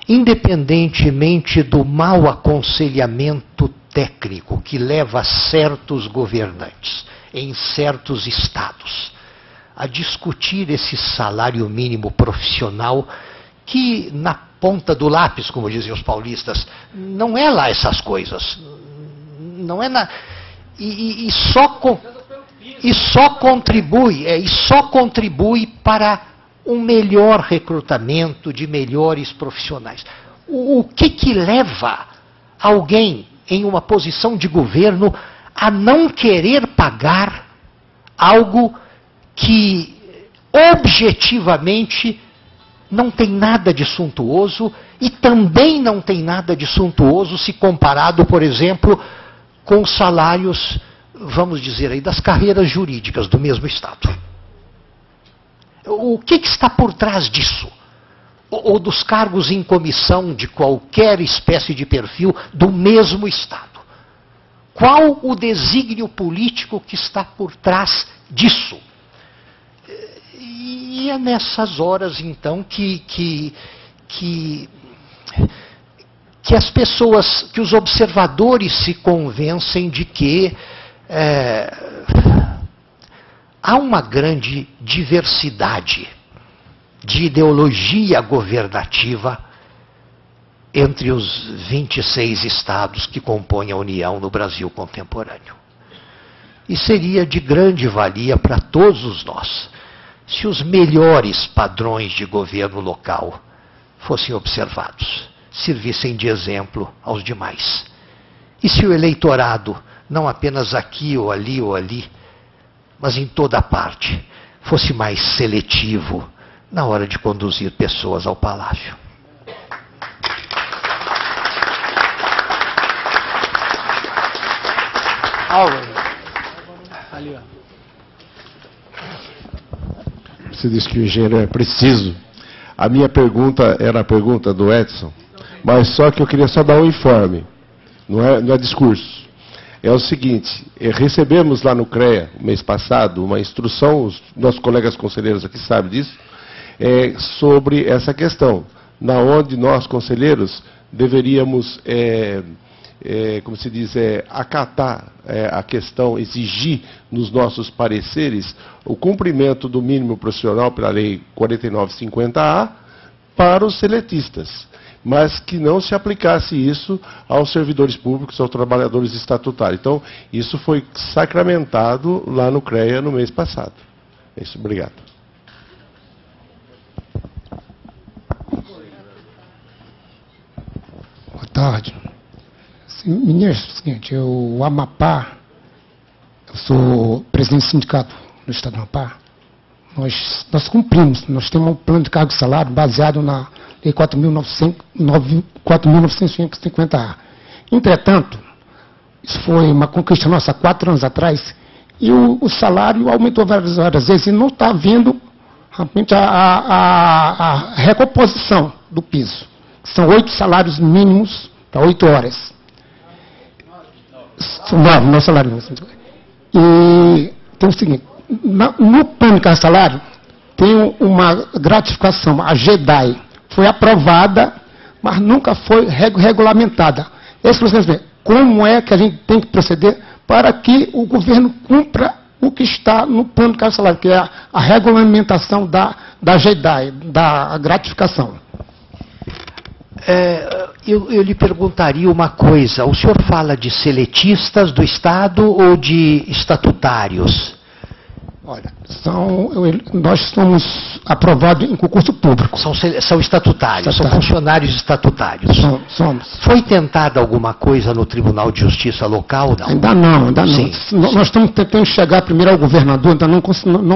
independentemente do mau aconselhamento técnico que leva certos governantes em certos estados a discutir esse salário mínimo profissional que, na ponta do lápis, como dizem os paulistas, não é lá essas coisas. Não é na... e só contribui para um melhor recrutamento de melhores profissionais. O que leva alguém em uma posição de governo a não querer pagar algo que objetivamente não tem nada de suntuoso e também não tem nada de suntuoso se comparado, por exemplo, com os salários, vamos dizer aí, das carreiras jurídicas do mesmo Estado? O que está por trás disso? Ou dos cargos em comissão de qualquer espécie de perfil do mesmo Estado? Qual o desígnio político que está por trás disso? E é nessas horas, então, que as pessoas, que os observadores se convencem de que há uma grande diversidade de ideologia governativa entre os 26 estados que compõem a União no Brasil contemporâneo. E seria de grande valia para todos nós se os melhores padrões de governo local fossem observados, servissem de exemplo aos demais. E se o eleitorado, não apenas aqui ou ali, mas em toda parte, fosse mais seletivo na hora de conduzir pessoas ao palácio. Álvaro. Ali, ó. Você disse que o engenheiro é preciso. A minha pergunta era a pergunta do Edson, mas só que eu queria só dar um informe, não é discurso. É o seguinte, recebemos lá no CREA, mês passado, uma instrução, os nossos colegas conselheiros aqui sabem disso, sobre essa questão, na onde nós, conselheiros, deveríamos, como se diz, acatar a questão, exigir nos nossos pareceres o cumprimento do mínimo profissional pela Lei 4950A para os seletistas, mas que não se aplicasse isso aos servidores públicos, aos trabalhadores estatutários. Então, isso foi sacramentado lá no CREA no mês passado. É isso, obrigado. Boa tarde. Ministro, é o seguinte, o Amapá, eu sou presidente do sindicato do Estado do Amapá, nós cumprimos, nós temos um plano de cargo e salário baseado na Lei 4.950A. Entretanto, isso foi uma conquista nossa há 4 anos atrás, e o salário aumentou várias vezes e não está havendo realmente a recomposição do piso. São 8 salários mínimos para 8 horas. São 9, não salário mínimo. E tem o seguinte, no plano de cargo e salário, tem uma gratificação, a GEDAI, foi aprovada, mas nunca foi regulamentada. Como é que a gente tem que proceder para que o governo cumpra o que está no plano de cargo e salário, que é a regulamentação da GEDAI, da gratificação? Eu lhe perguntaria uma coisa. O senhor fala de seletistas do Estado ou de estatutários? Olha, nós somos aprovados em concurso público. São estatutários, são funcionários estatutários. Somos. Foi tentada alguma coisa no Tribunal de Justiça local? Não? Ainda não. Sim. Nós estamos tentando chegar primeiro ao governador, ainda não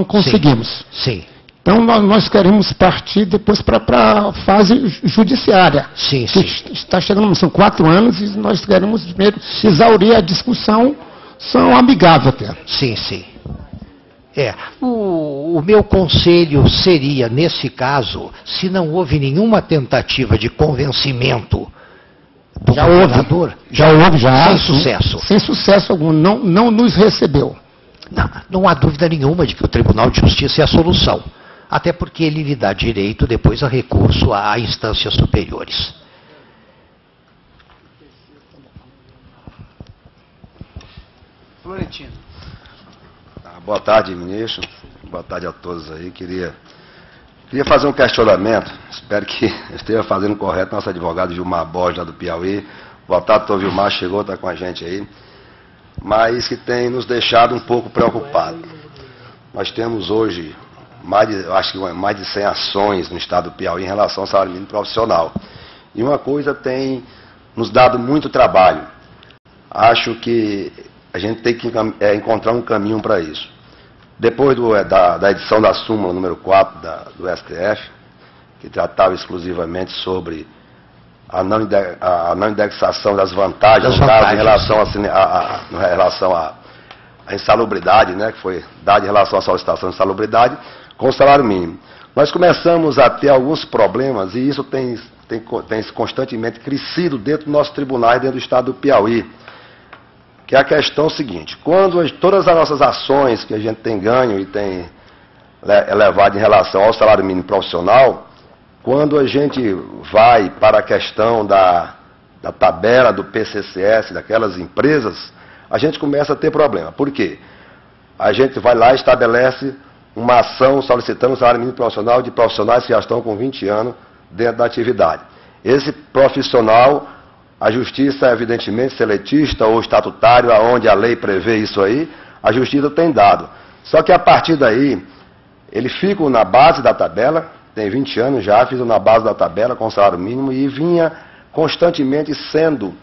conseguimos. Sim. Então nós queremos partir depois para a fase judiciária. Sim. Está chegando, são 4 anos e nós queremos primeiro exaurir a discussão, são amigáveis até. Sim. O meu conselho seria, nesse caso, se não houve nenhuma tentativa de convencimento do governador... Já houve. Sem sucesso. Sem sucesso algum, não nos recebeu. Não há dúvida nenhuma de que o Tribunal de Justiça é a solução. Até porque ele lhe dá direito depois a recurso a instâncias superiores. Florentino. Boa tarde, ministro. Boa tarde a todos aí. Queria fazer um questionamento. Espero que eu esteja fazendo correto. Nosso advogado Gilmar Borges, lá do Piauí. Boa tarde, doutor Gilmar. Chegou, está com a gente aí. Mas que tem nos deixado um pouco preocupados. nós temos hoje acho que mais de 100 ações no estado do Piauí em relação ao salário mínimo profissional. E uma coisa tem nos dado muito trabalho. Acho que a gente tem que encontrar um caminho para isso. Depois da edição da súmula número 4 do STF, que tratava exclusivamente sobre a não indexação das vantagens, no caso, em relação à insalubridade, né, que foi dada em relação à solicitação de insalubridade, com o salário mínimo. Nós começamos a ter alguns problemas, e isso tem constantemente crescido dentro do nosso tribunal e dentro do estado do Piauí, que é a questão seguinte: quando todas as nossas ações que a gente tem ganho e tem levado em relação ao salário mínimo profissional, quando a gente vai para a questão da tabela do PCCS, daquelas empresas, a gente começa a ter problema. Por quê? A gente vai lá e estabelece uma ação solicitando o salário mínimo profissional de profissionais que já estão com 20 anos dentro da atividade. Esse profissional, a justiça é evidentemente seletista ou estatutário, aonde a lei prevê isso aí, a justiça tem dado. Só que a partir daí, ele fica na base da tabela, tem 20 anos já, fica na base da tabela com o salário mínimo e vinha constantemente sendo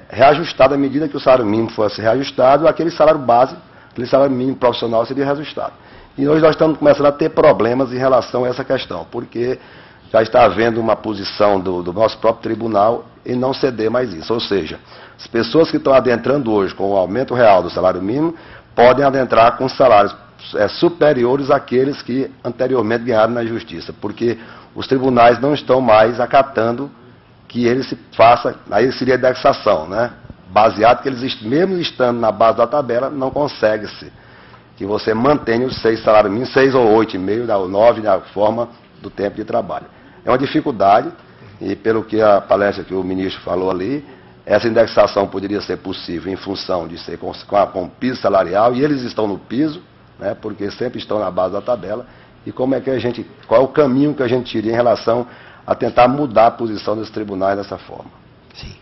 reajustado à medida que o salário mínimo fosse reajustado, aquele salário base, aquele salário mínimo profissional seria reajustado. E hoje nós estamos começando a ter problemas em relação a essa questão, porque já está havendo uma posição do nosso próprio tribunal em não ceder mais isso. Ou seja, as pessoas que estão adentrando hoje com o aumento real do salário mínimo podem adentrar com salários superiores àqueles que anteriormente ganharam na justiça, porque os tribunais não estão mais acatando que ele se faça, aí seria indexação, né? Baseado que eles, mesmo estando na base da tabela, não consegue-se que você mantenha os 6 salários mínimos, 6 ou 8,5, ou 9, da forma do tempo de trabalho. É uma dificuldade, e pelo que a palestra que o ministro falou ali, essa indexação poderia ser possível em função de ser com piso salarial, e eles estão no piso, né, porque sempre estão na base da tabela, e como é que qual é o caminho que a gente tira em relação a tentar mudar a posição dos tribunais dessa forma? Sim.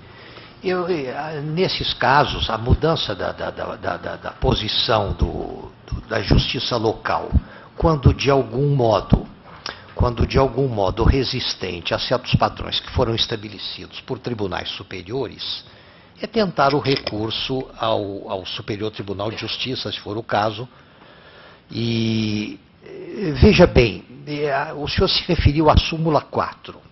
Nesses casos, a mudança da posição da justiça local, quando de algum modo resistente a certos padrões que foram estabelecidos por tribunais superiores, é tentar o recurso ao Superior Tribunal de Justiça, se for o caso. E veja bem, o senhor se referiu à súmula 4.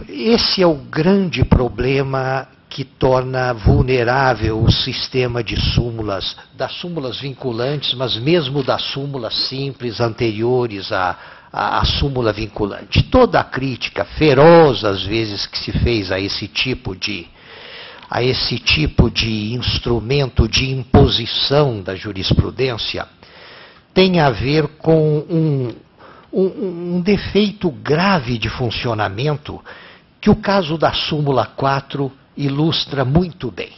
Esse é o grande problema que torna vulnerável o sistema de súmulas, das súmulas vinculantes, mas mesmo das súmulas simples anteriores à súmula vinculante. Toda a crítica feroz, às vezes, que se fez a esse tipo de instrumento de imposição da jurisprudência tem a ver com um defeito grave de funcionamento que o caso da súmula 4 ilustra muito bem.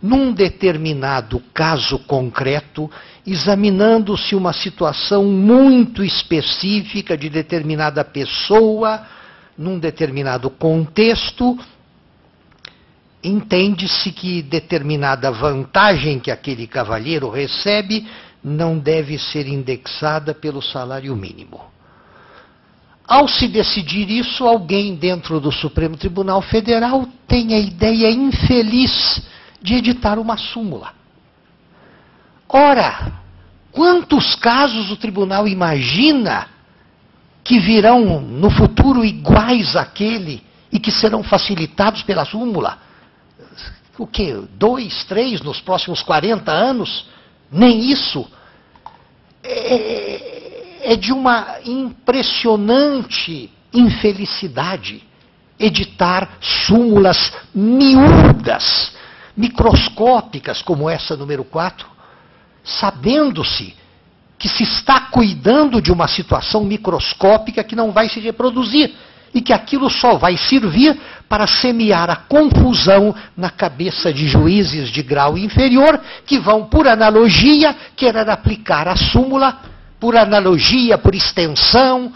Num determinado caso concreto, examinando-se uma situação muito específica de determinada pessoa, num determinado contexto, entende-se que determinada vantagem que aquele cavalheiro recebe não deve ser indexada pelo salário mínimo. Ao se decidir isso, alguém dentro do Supremo Tribunal Federal tem a ideia infeliz de editar uma súmula. Ora, quantos casos o tribunal imagina que virão no futuro iguais àquele e que serão facilitados pela súmula? O quê? 2, 3 nos próximos 40 anos? Nem isso. É de uma impressionante infelicidade editar súmulas miúdas, microscópicas, como essa número 4, sabendo-se que se está cuidando de uma situação microscópica que não vai se reproduzir e que aquilo só vai servir para semear a confusão na cabeça de juízes de grau inferior que vão, por analogia, querer aplicar a súmula, por analogia, por extensão,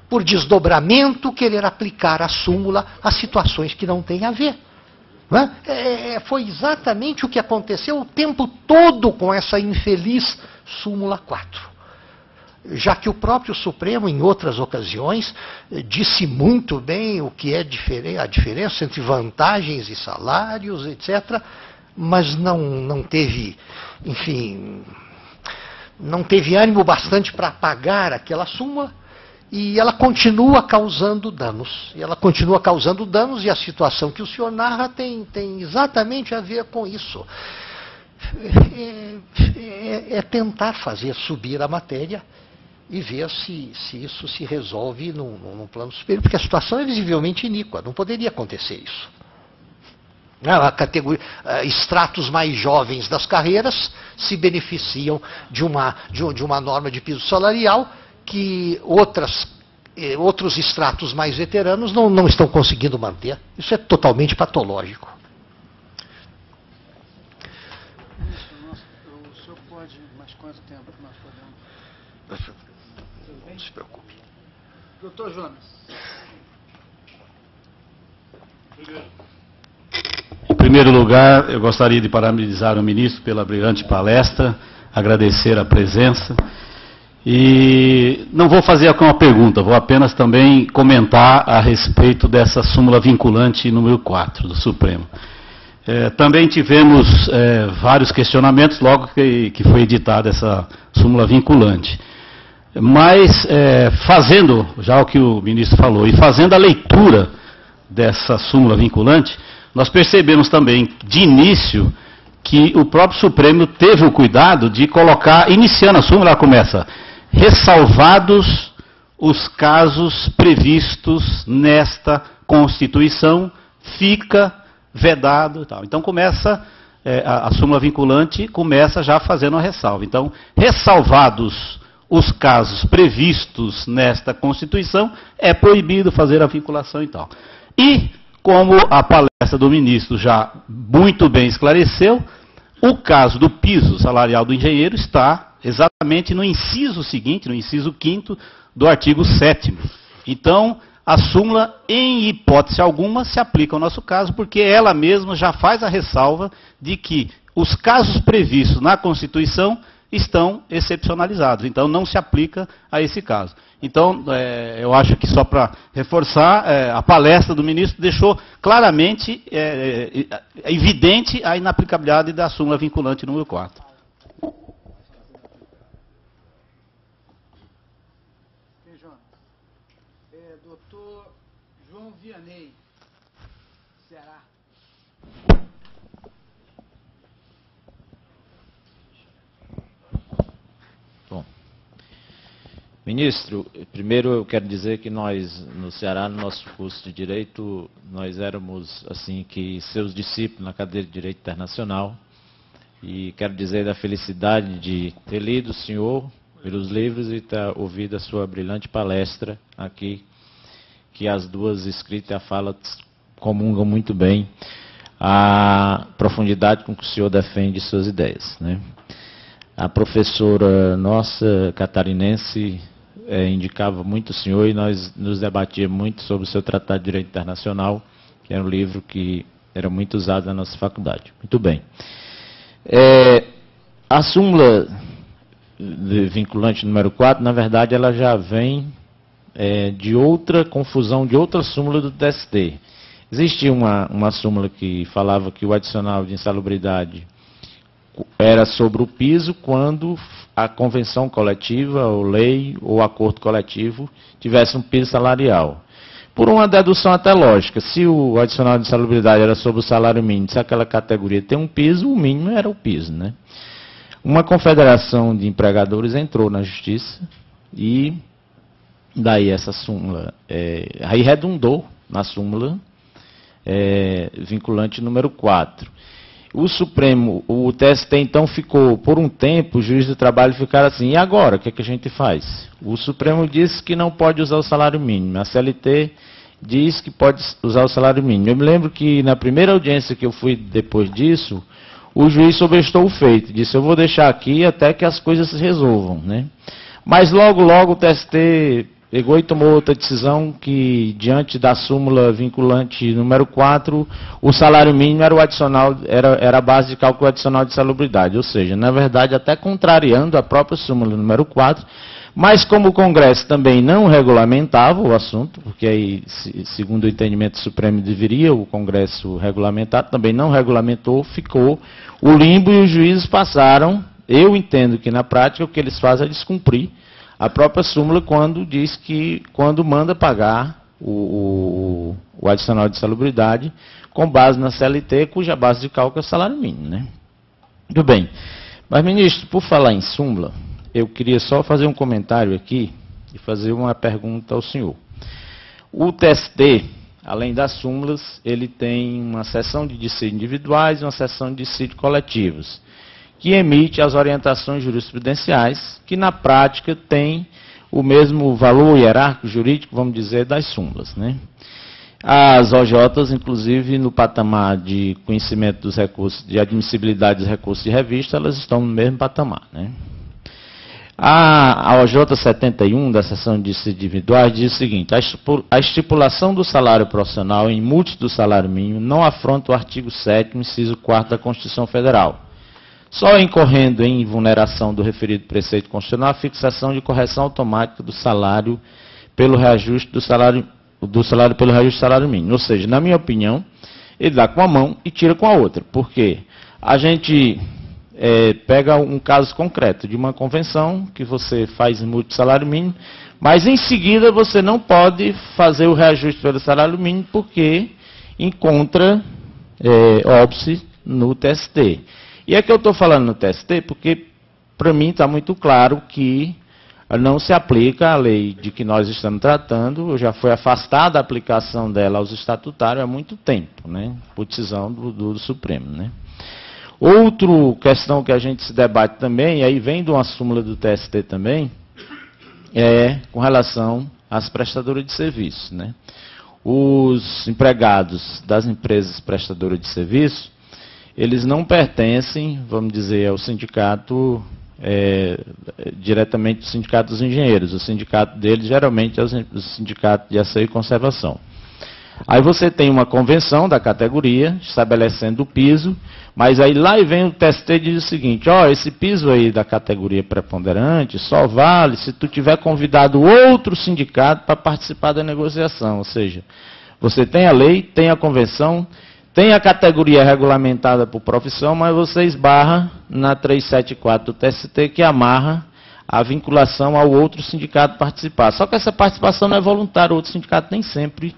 por desdobramento, querer aplicar a súmula a situações que não têm a ver. Não é? Foi exatamente o que aconteceu o tempo todo com essa infeliz súmula 4. Já que o próprio Supremo, em outras ocasiões, disse muito bem o que é a diferença entre vantagens e salários, etc., mas não teve, enfim, não teve ânimo bastante para apagar aquela súmula, e ela continua causando danos. E a situação que o senhor narra tem exatamente a ver com isso. É tentar fazer subir a matéria e ver se isso se resolve num plano superior, porque a situação é visivelmente iníqua, não poderia acontecer isso. A categoria, estratos mais jovens das carreiras se beneficiam de uma norma de piso salarial que outros estratos mais veteranos não estão conseguindo manter. Isso é totalmente patológico. O senhor pode, mas quanto tempo nós podemos? Não se preocupe. Doutor Jonas. Em primeiro lugar, eu gostaria de parabenizar o ministro pela brilhante palestra, agradecer a presença. E não vou fazer aqui uma pergunta, vou apenas também comentar a respeito dessa súmula vinculante número 4 do Supremo. Também tivemos vários questionamentos logo que foi editada essa súmula vinculante. Mas, fazendo, já o que o ministro falou, e fazendo a leitura dessa súmula vinculante, nós percebemos também, de início, que o próprio Supremo teve o cuidado de colocar, iniciando a súmula, ela começa, ressalvados os casos previstos nesta Constituição, fica vedado e tal. Então começa, a súmula vinculante começa já fazendo uma ressalva. Então, ressalvados os casos previstos nesta Constituição, é proibido fazer a vinculação e tal. E, como a palestra do ministro já muito bem esclareceu, o caso do piso salarial do engenheiro está exatamente no inciso seguinte, no inciso 5º do artigo 7º. Então, a súmula, em hipótese alguma, se aplica ao nosso caso, porque ela mesma já faz a ressalva de que os casos previstos na Constituição estão excepcionalizados. Então, não se aplica a esse caso. Então, eu acho que só para reforçar, a palestra do ministro deixou claramente evidente a inaplicabilidade da súmula vinculante número 4. Doutor João Vianney, Ceará. Bom, ministro, primeiro eu quero dizer que nós, no Ceará, no nosso curso de Direito, nós éramos, assim, que seus discípulos na cadeira de Direito Internacional, e quero dizer da felicidade de ter lido o senhor pelos livros e ter ouvido a sua brilhante palestra aqui, que as duas escritas e a fala comungam muito bem a profundidade com que o senhor defende suas ideias, né? A professora nossa, catarinense, indicava muito o senhor e nós nos debatíamos muito sobre o seu Tratado de Direito Internacional, que era um livro que era muito usado na nossa faculdade. Muito bem. A súmula vinculante número 4, na verdade, ela já vem de outra confusão, de outra súmula do TST. Existia uma súmula que falava que o adicional de insalubridade era sobre o piso quando a convenção coletiva, ou lei, ou acordo coletivo tivesse um piso salarial. Por uma dedução até lógica, se o adicional de insalubridade era sobre o salário mínimo, se aquela categoria tem um piso, o mínimo era o piso, né? Uma confederação de empregadores entrou na justiça e daí essa súmula, aí redundou na súmula vinculante número 4. O Supremo, o TST então ficou, por um tempo, o juiz do trabalho ficaram assim, e agora, o que é que a gente faz? O Supremo disse que não pode usar o salário mínimo, a CLT diz que pode usar o salário mínimo. Eu me lembro que na primeira audiência que eu fui depois disso, o juiz sobrestou o feito, disse, eu vou deixar aqui até que as coisas se resolvam, né? Mas logo, logo o TST pegou e tomou outra decisão que, diante da súmula vinculante número 4, o salário mínimo era o adicional, era a base de cálculo adicional de salubridade. Ou seja, na verdade, até contrariando a própria súmula número 4, mas como o Congresso também não regulamentava o assunto, porque aí, segundo o entendimento supremo, deveria o Congresso regulamentar, também não regulamentou, ficou o limbo e os juízes passaram. Eu entendo que, na prática, o que eles fazem é descumprir a própria súmula quando manda pagar o adicional de salubridade com base na CLT, cuja base de cálculo é o salário mínimo, né? Muito bem. Mas, ministro, por falar em súmula, eu queria só fazer um comentário aqui e fazer uma pergunta ao senhor. O TST, além das súmulas, ele tem uma seção de dissídios individuais e uma seção de dissídios coletivos, que emite as orientações jurisprudenciais, que na prática tem o mesmo valor hierárquico jurídico, vamos dizer, das súmulas, né? As OJs, inclusive, no patamar de conhecimento dos recursos, de admissibilidade dos recursos de revista, elas estão no mesmo patamar, né? A OJ 71, da seção de dissídios individuais, diz o seguinte: a estipulação do salário profissional em múltiplo do salário mínimo não afronta o artigo 7º, inciso 4º da Constituição Federal, só incorrendo em vulneração do referido preceito constitucional a fixação de correção automática do salário pelo reajuste do salário pelo reajuste do salário mínimo. Ou seja, na minha opinião, ele dá com a mão e tira com a outra. Por quê? A gente pega um caso concreto de uma convenção que você faz em múltiplo salário mínimo, mas em seguida você não pode fazer o reajuste pelo salário mínimo porque encontra óbice no TST. E é que eu estou falando no TST porque, para mim, está muito claro que não se aplica a lei de que nós estamos tratando, já foi afastada a aplicação dela aos estatutários há muito tempo, né, por decisão do Supremo, né. Outra questão que a gente se debate também, e aí vem de uma súmula do TST também, é com relação às prestadoras de serviço, né. Os empregados das empresas prestadoras de serviço, eles não pertencem, vamos dizer, ao sindicato, diretamente do sindicato dos engenheiros. O sindicato deles, geralmente, é o sindicato de asseio e conservação. Aí você tem uma convenção da categoria, estabelecendo o piso, mas aí lá vem o TST e diz o seguinte: ó, esse piso aí da categoria preponderante só vale se tu tiver convidado outro sindicato para participar da negociação. Ou seja, você tem a lei, tem a convenção, tem a categoria regulamentada por profissão, mas você esbarra na 374 do TST, que amarra a vinculação ao outro sindicato participar. Só que essa participação não é voluntária, o outro sindicato nem sempre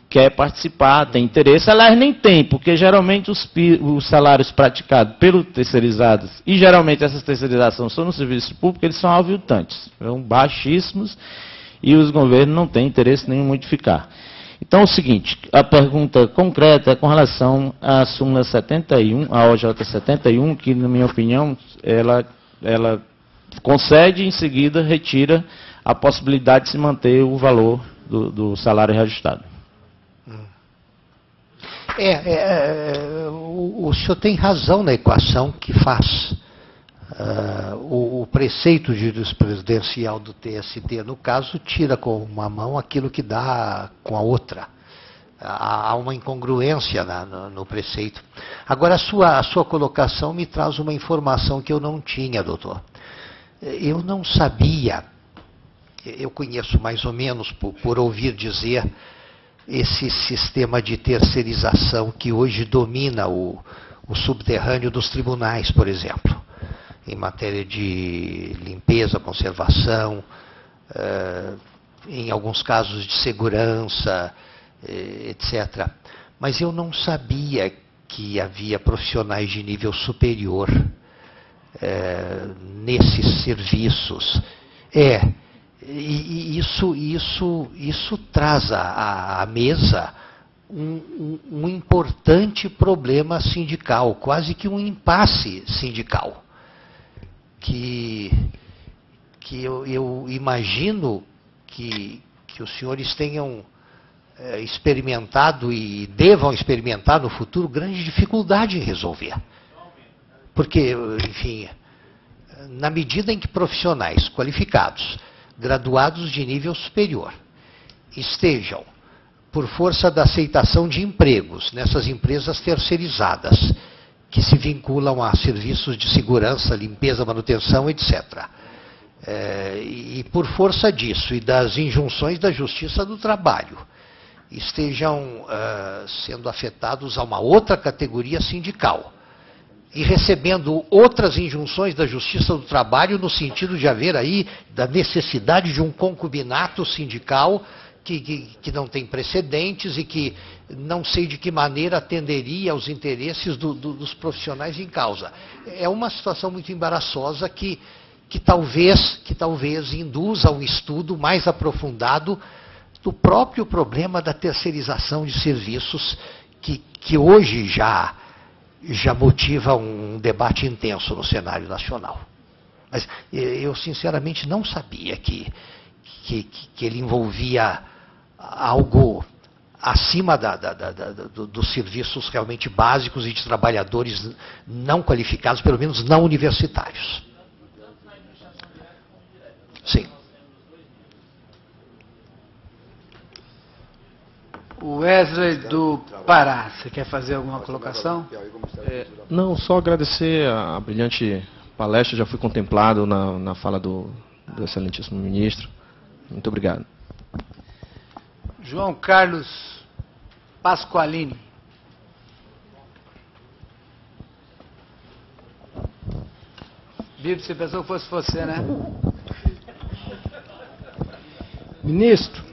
quer participar, tem interesse. Aliás, nem tem, porque geralmente os salários praticados pelos terceirizados, e geralmente essas terceirizações são no serviço público, eles são aviltantes, são baixíssimos, e os governos não têm interesse nenhum em modificar. Então, é o seguinte, a pergunta concreta é com relação à súmula 71, a OJ 71, que, na minha opinião, ela concede e, em seguida, retira a possibilidade de se manter o valor do salário reajustado. O senhor tem razão na equação que faz. O preceito jurisprudencial do TST, no caso, tira com uma mão aquilo que dá com a outra. Há uma incongruência no preceito. Agora, a sua colocação me traz uma informação que eu não tinha, doutor. Eu não sabia, eu conheço mais ou menos por ouvir dizer, esse sistema de terceirização que hoje domina o subterrâneo dos tribunais, por exemplo, em matéria de limpeza, conservação, em alguns casos de segurança, etc. Mas eu não sabia que havia profissionais de nível superior nesses serviços. E isso traz à mesa um importante problema sindical, quase que um impasse sindical, que eu imagino que os senhores tenham experimentado e devam experimentar no futuro grande dificuldade em resolver. Porque, enfim, na medida em que profissionais qualificados graduados de nível superior estejam, por força da aceitação de empregos nessas empresas terceirizadas, que se vinculam a serviços de segurança, limpeza, manutenção, etc. E por força disso e das injunções da Justiça do Trabalho, estejam sendo afetados a uma outra categoria sindical e recebendo outras injunções da Justiça do Trabalho no sentido de haver aí da necessidade de um concubinato sindical que não tem precedentes e que não sei de que maneira atenderia aos interesses dos profissionais em causa. É uma situação muito embaraçosa que talvez induza um estudo mais aprofundado do próprio problema da terceirização de serviços que hoje já motiva um debate intenso no cenário nacional. Mas eu sinceramente não sabia que ele envolvia algo acima dos serviços realmente básicos e de trabalhadores não qualificados, pelo menos não universitários. Sim. O Wesley do Pará, você quer fazer alguma colocação? Não, só agradecer a brilhante palestra, já fui contemplado na fala do excelentíssimo ministro. Muito obrigado. João Carlos Pasqualini. Bibo, você pensou que fosse você, né? Ministro,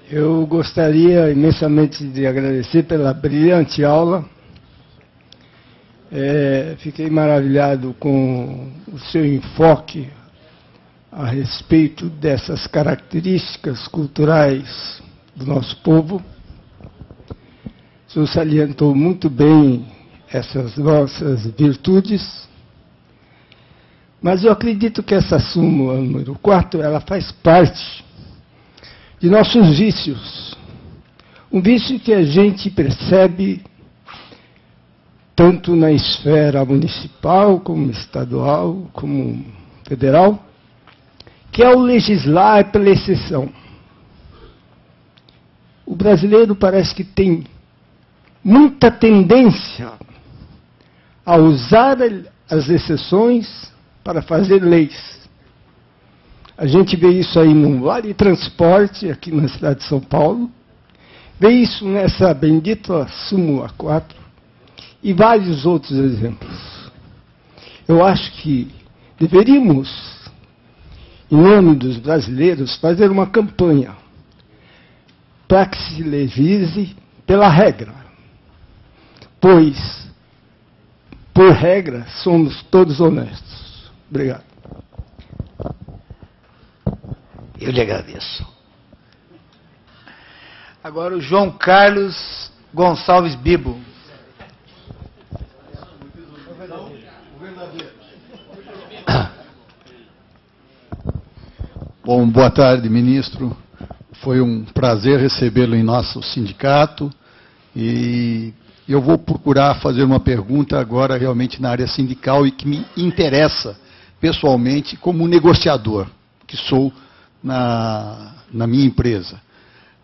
eu gostaria imensamente de agradecer pela brilhante aula. Fiquei maravilhado com o seu enfoque a respeito dessas características culturais do nosso povo. O senhor salientou muito bem essas nossas virtudes, mas eu acredito que essa súmula número 4, ela faz parte de nossos vícios. Um vício que a gente percebe tanto na esfera municipal, como estadual, como federal, que é o legislar pela exceção. O brasileiro parece que tem muita tendência a usar as exceções para fazer leis. A gente vê isso aí no Vale Transporte, aqui na cidade de São Paulo, vê isso nessa bendita súmula 4 e vários outros exemplos. Eu acho que deveríamos, em nome dos brasileiros, fazer uma campanha para que se legisle pela regra, pois, por regra, somos todos honestos. Obrigado. Eu lhe agradeço. Agora o João Carlos Gonçalves Bibo. Bom, boa tarde, ministro. Foi um prazer recebê-lo em nosso sindicato e eu vou procurar fazer uma pergunta agora realmente na área sindical e que me interessa pessoalmente como negociador, que sou na minha empresa.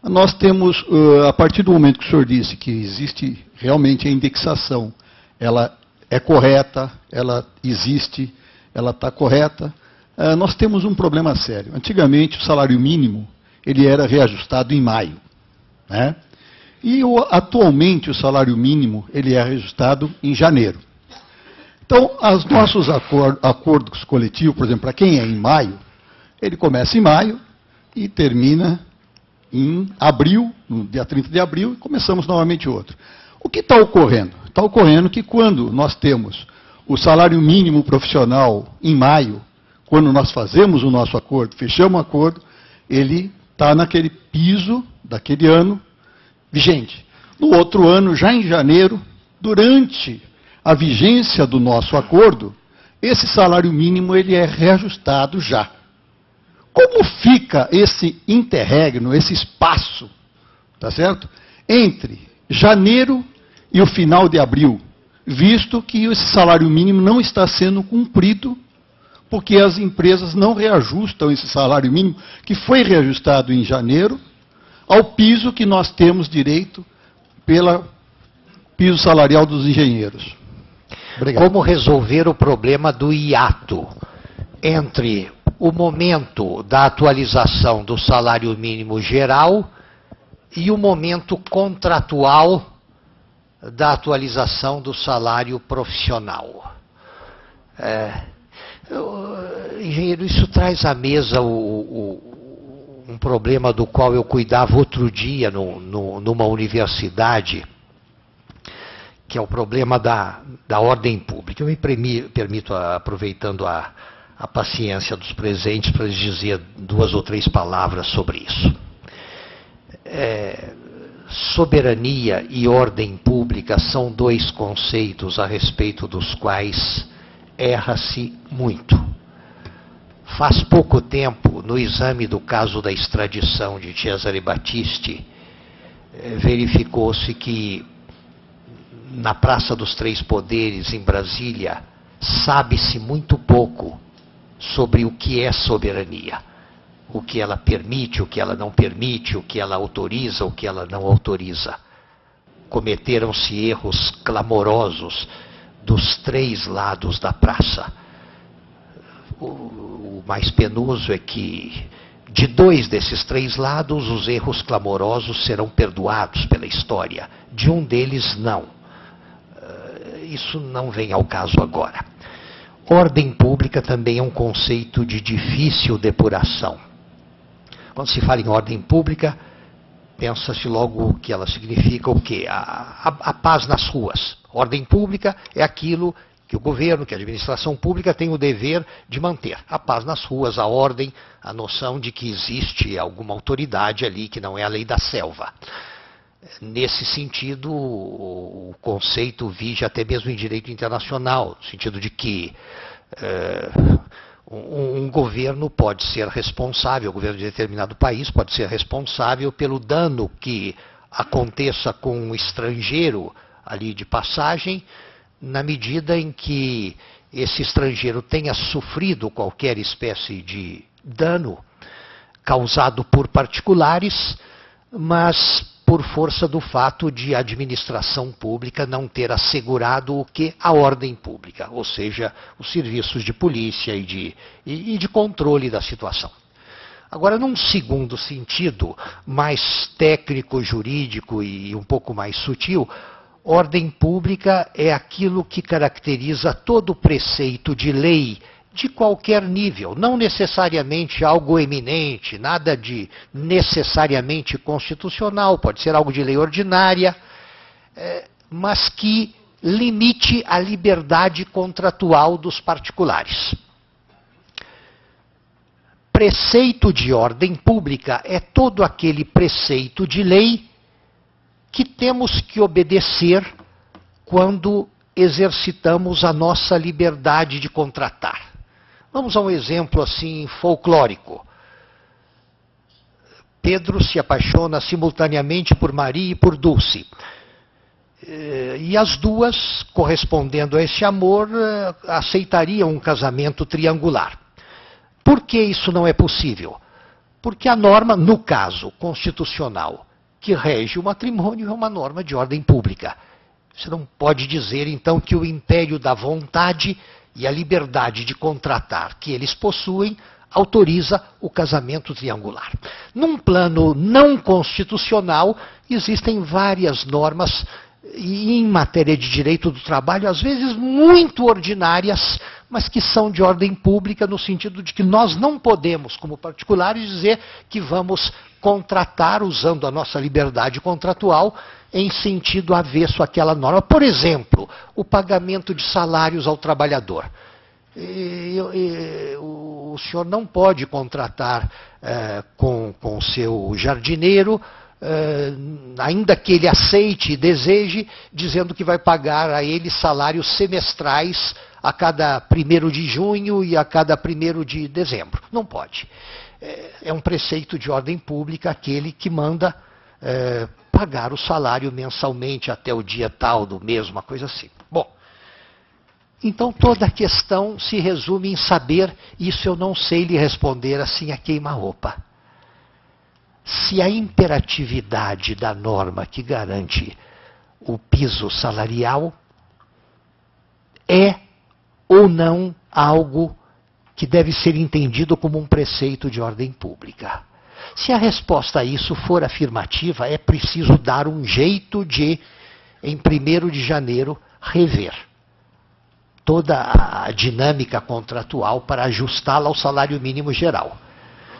Nós temos, a partir do momento que o senhor disse que existe realmente a indexação, ela é correta, ela existe, ela está correta, nós temos um problema sério. Antigamente, o salário mínimo ele era reajustado em maio, né? E atualmente o salário mínimo ele é reajustado em janeiro. Então, os nossos acordos coletivos, por exemplo, para quem é em maio, ele começa em maio e termina em abril, no dia 30 de abril, e começamos novamente outro. O que está ocorrendo? Está ocorrendo que quando nós temos o salário mínimo profissional em maio, quando nós fazemos o nosso acordo, fechamos o acordo, ele está naquele piso daquele ano vigente. No outro ano, já em janeiro, durante a vigência do nosso acordo, esse salário mínimo ele é reajustado já. Como fica esse interregno, esse espaço, tá certo? Entre janeiro e o final de abril, visto que esse salário mínimo não está sendo cumprido porque as empresas não reajustam esse salário mínimo, que foi reajustado em janeiro, ao piso que nós temos direito pelo piso salarial dos engenheiros. Obrigado. Como resolver o problema do hiato entre o momento da atualização do salário mínimo geral e o momento contratual da atualização do salário profissional? Engenheiro, isso traz à mesa um problema do qual eu cuidava outro dia numa universidade, que é o problema da ordem pública. Eu me permito, aproveitando a paciência dos presentes, para lhes dizer 2 ou 3 palavras sobre isso. Soberania e ordem pública são 2 conceitos a respeito dos quais erra-se muito. Faz pouco tempo, no exame do caso da extradição de Cesare Battisti, verificou-se que na Praça dos Três Poderes, em Brasília, sabe-se muito pouco sobre o que é soberania. O que ela permite, o que ela não permite, o que ela autoriza, o que ela não autoriza. Cometeram-se erros clamorosos dos 3 lados da praça. O mais penoso é que, de 2 desses 3 lados, os erros clamorosos serão perdoados pela história. De um deles, não. Isso não vem ao caso agora. Ordem pública também é um conceito de difícil depuração. Quando se fala em ordem pública, pensa-se logo que ela significa o quê? A paz nas ruas. Ordem pública é aquilo que o governo, que a administração pública tem o dever de manter. A paz nas ruas, a ordem, a noção de que existe alguma autoridade ali que não é a lei da selva. Nesse sentido, o conceito vige até mesmo em direito internacional, no sentido de que um governo pode ser responsável, o governo de determinado país pode ser responsável pelo dano que aconteça com um estrangeiro ali de passagem, na medida em que esse estrangeiro tenha sofrido qualquer espécie de dano causado por particulares, mas por força do fato de a administração pública não ter assegurado o que? A ordem pública, ou seja, os serviços de polícia e de controle da situação. Agora, num segundo sentido, mais técnico, jurídico e um pouco mais sutil, ordem pública é aquilo que caracteriza todo preceito de lei de qualquer nível, não necessariamente algo eminente, nada de necessariamente constitucional, pode ser algo de lei ordinária, mas que limite a liberdade contratual dos particulares. Preceito de ordem pública é todo aquele preceito de lei que temos que obedecer quando exercitamos a nossa liberdade de contratar. Vamos a um exemplo assim folclórico. Pedro se apaixona simultaneamente por Maria e por Dulce. E as duas, correspondendo a esse amor, aceitariam um casamento triangular. Por que isso não é possível? Porque a norma, no caso constitucional, que rege o matrimônio é uma norma de ordem pública. Você não pode dizer, então, que o império da vontade e a liberdade de contratar que eles possuem autoriza o casamento triangular. Num plano não constitucional, existem várias normas em matéria de direito do trabalho, às vezes muito ordinárias, mas que são de ordem pública, no sentido de que nós não podemos, como particulares, dizer que vamos contratar usando a nossa liberdade contratual em sentido avesso àquela norma. Por exemplo, o pagamento de salários ao trabalhador. O senhor não pode contratar com o seu jardineiro, ainda que ele aceite e deseje, dizendo que vai pagar a ele salários semestrais a cada 1º de junho e a cada 1º de dezembro. Não pode. É um preceito de ordem pública aquele que manda pagar o salário mensalmente até o dia tal do mês, uma coisa assim. Bom, Então toda a questão se resume em saber, isso eu não sei lhe responder assim a queima-roupa. Se a imperatividade da norma que garante o piso salarial é ou não algo que deve ser entendido como um preceito de ordem pública. Se a resposta a isso for afirmativa, é preciso dar um jeito de, em 1º de janeiro, rever toda a dinâmica contratual para ajustá-la ao salário mínimo geral.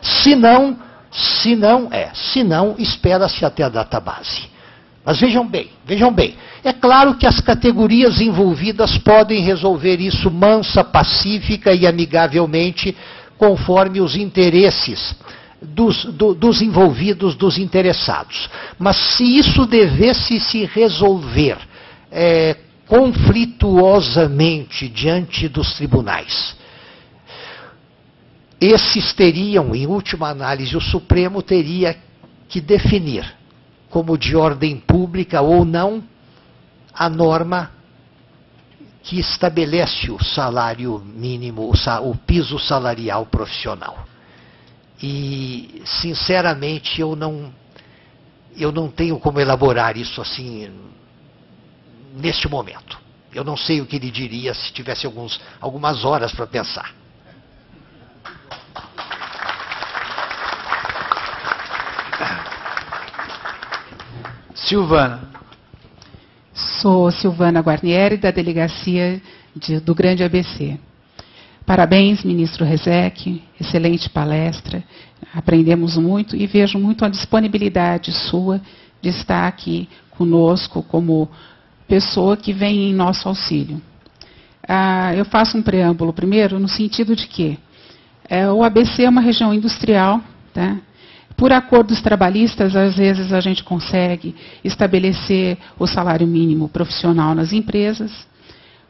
Se não, espera-se até a data base. Mas vejam bem, é claro que as categorias envolvidas podem resolver isso mansa, pacífica e amigavelmente, conforme os interesses dos envolvidos, dos interessados. Mas se isso devesse se resolver conflituosamente diante dos tribunais, esses teriam, em última análise, o Supremo teria que definir como de ordem pública ou não a norma que estabelece o salário mínimo, o piso salarial profissional. E, sinceramente, eu não tenho como elaborar isso assim neste momento. Eu não sei o que ele diria se tivesse algumas horas para pensar. Silvana. Sou Silvana Guarnieri, da Delegacia do Grande ABC. Parabéns, ministro Rezec, excelente palestra, aprendemos muito e vejo muito a disponibilidade sua de estar aqui conosco como pessoa que vem em nosso auxílio. Eu faço um preâmbulo primeiro no sentido de que o ABC é uma região industrial, tá? Por acordos trabalhistas, às vezes a gente consegue estabelecer o salário mínimo profissional nas empresas.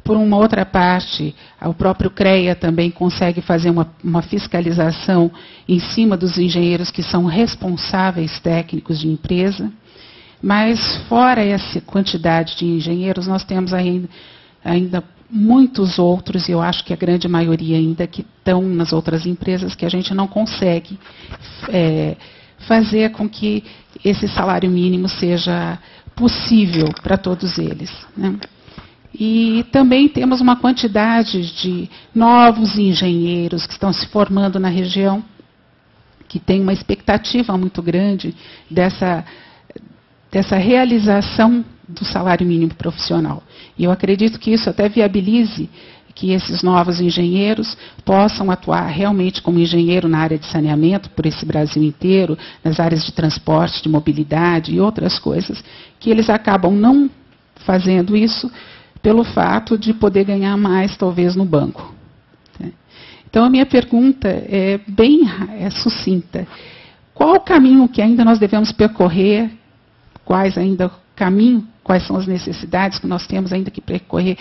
Por uma outra parte, o próprio CREA também consegue fazer uma fiscalização em cima dos engenheiros que são responsáveis técnicos de empresa. Mas, fora essa quantidade de engenheiros, nós temos ainda muitos outros, e eu acho que a grande maioria ainda que estão nas outras empresas, que a gente não consegue fazer com que esse salário mínimo seja possível para todos eles, né? E também temos uma quantidade de novos engenheiros que estão se formando na região, que tem uma expectativa muito grande dessa realização do salário mínimo profissional. E eu acredito que isso até viabilize que esses novos engenheiros possam atuar realmente como engenheiro na área de saneamento por esse Brasil inteiro, nas áreas de transporte, de mobilidade e outras coisas, que eles acabam não fazendo isso pelo fato de poder ganhar mais, talvez, no banco. Então, a minha pergunta é bem sucinta. Qual o caminho que ainda nós devemos percorrer? Quais são as necessidades que nós temos ainda que percorrer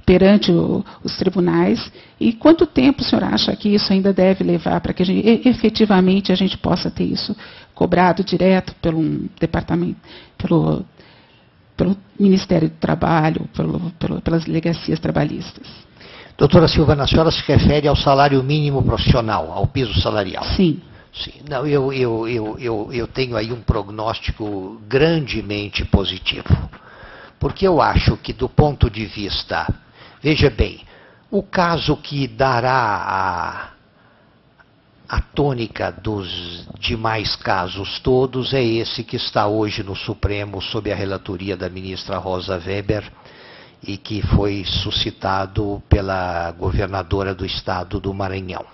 perante os tribunais? E quanto tempo o senhor acha que isso ainda deve levar para que efetivamente a gente possa ter isso cobrado direto pelo departamento, pelo Ministério do Trabalho, pelas delegacias trabalhistas? Doutora Silvana, a senhora se refere ao salário mínimo profissional, ao piso salarial? Sim. Sim. Não, eu tenho aí um prognóstico grandemente positivo. Porque eu acho que, do ponto de vista... Veja bem, o caso que dará a tônica dos demais casos todos é esse que está hoje no Supremo, sob a relatoria da ministra Rosa Weber, e que foi suscitado pela governadora do estado do Maranhão.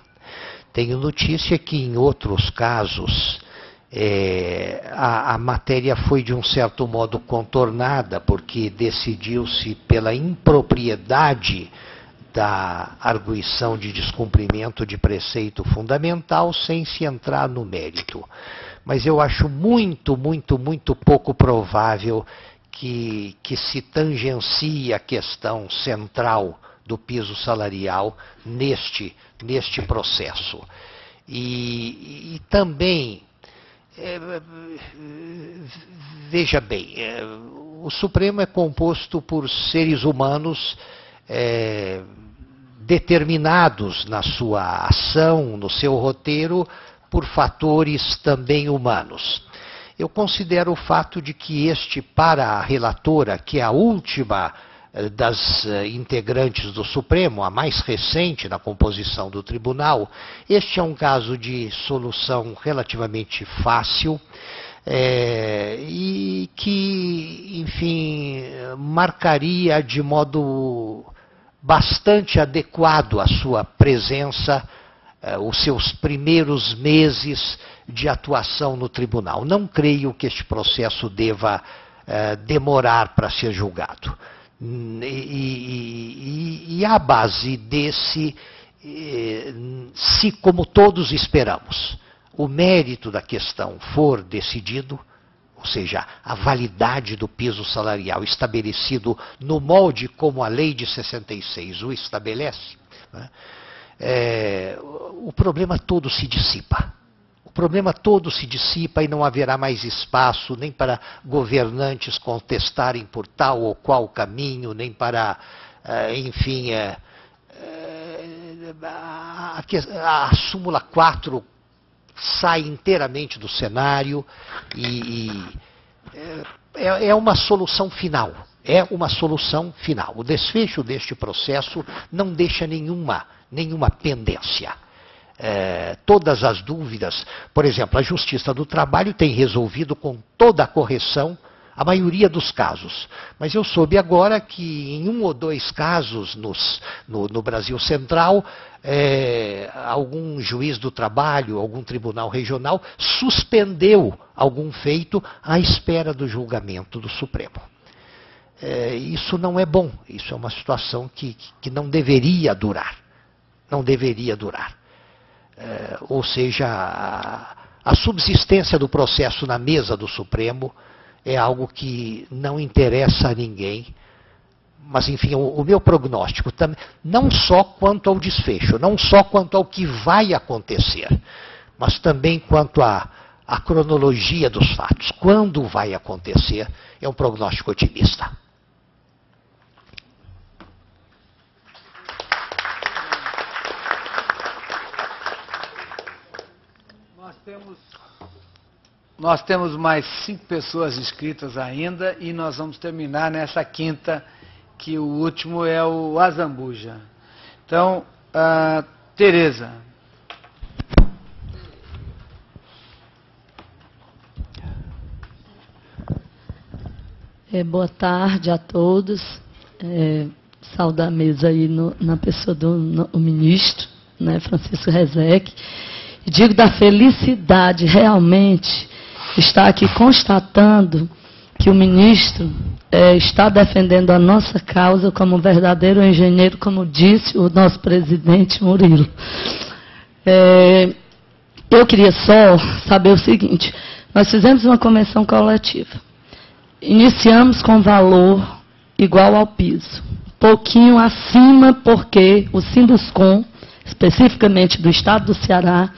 Tenho notícia que, em outros casos, a matéria foi, de um certo modo, contornada, porque decidiu-se pela impropriedade da arguição de descumprimento de preceito fundamental, sem se entrar no mérito. Mas eu acho muito, muito, muito pouco provável que se tangencie a questão central do piso salarial neste processo. E também, veja bem, o Supremo é composto por seres humanos determinados na sua ação, no seu roteiro, por fatores também humanos. Eu considero o fato de que para a relatora, que é a última das integrantes do Supremo, a mais recente na composição do tribunal, este é um caso de solução relativamente fácil, e que, enfim, marcaria de modo bastante adequado a sua presença, os seus primeiros meses de atuação no tribunal. Não creio que este processo deva demorar para ser julgado. E à base desse, se como todos esperamos, o mérito da questão for decidido, ou seja, a validade do piso salarial estabelecido no molde como a lei de 66 o estabelece, né, o problema todo se dissipa. O problema todo se dissipa e não haverá mais espaço nem para governantes contestarem por tal ou qual caminho, nem para, enfim, a súmula 4 sai inteiramente do cenário e é uma solução final. É uma solução final. O desfecho deste processo não deixa nenhuma pendência. Todas as dúvidas, por exemplo, a Justiça do Trabalho tem resolvido com toda a correção a maioria dos casos. Mas eu soube agora que em 1 ou 2 casos no Brasil Central, algum juiz do trabalho, algum tribunal regional, suspendeu algum feito à espera do julgamento do Supremo. Isso não é bom, isso é uma situação que não deveria durar. Não deveria durar. Ou seja, a subsistência do processo na mesa do Supremo é algo que não interessa a ninguém, mas enfim, o meu prognóstico, não só quanto ao desfecho, não só quanto ao que vai acontecer, mas também quanto à cronologia dos fatos, quando vai acontecer, é um prognóstico otimista. Nós temos mais 5 pessoas inscritas ainda e nós vamos terminar nessa quinta, que o último é o Azambuja. Então, Tereza. Boa tarde a todos. Saudar a mesa aí na pessoa do ministro, né, Francisco Rezec. E digo da felicidade realmente estar aqui constatando que o ministro está defendendo a nossa causa como um verdadeiro engenheiro, como disse o nosso presidente Murilo. Eu queria só saber o seguinte: nós fizemos uma convenção coletiva. Iniciamos com valor igual ao piso, pouquinho acima, porque o Sinduscom, especificamente do Estado do Ceará,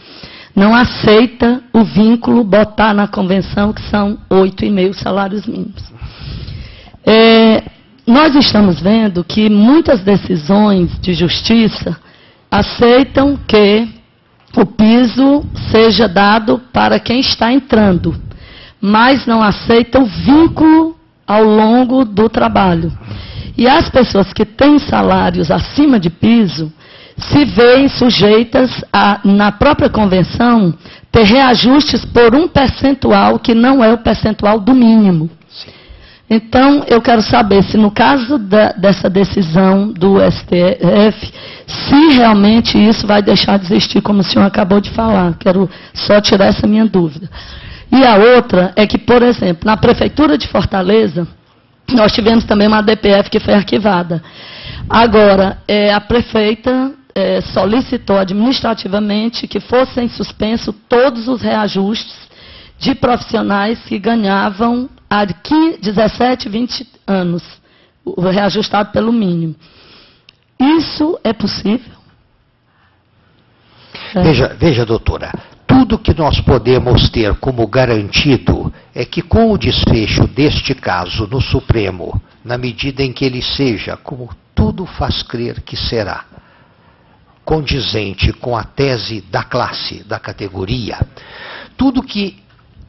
não aceita o vínculo botar na convenção, que são 8,5 salários mínimos. Nós estamos vendo que muitas decisões de justiça aceitam que o piso seja dado para quem está entrando, mas não aceitam vínculo ao longo do trabalho. E as pessoas que têm salários acima de piso se veem sujeitas a, na própria convenção, ter reajustes por um percentual que não é o percentual do mínimo. Então, eu quero saber se no caso dessa decisão do STF, se realmente isso vai deixar de existir, como o senhor acabou de falar. Quero só tirar essa minha dúvida. E a outra é que, por exemplo, na Prefeitura de Fortaleza, nós tivemos também uma DPF que foi arquivada. Agora, a prefeita solicitou administrativamente que fossem suspensos todos os reajustes de profissionais que ganhavam há 17, 20 anos, o reajustado pelo mínimo. Isso é possível? Veja, doutora, tudo que nós podemos ter como garantido é que com o desfecho deste caso no Supremo, na medida em que ele seja, como tudo faz crer que será, condizente com a tese da classe, da categoria, tudo que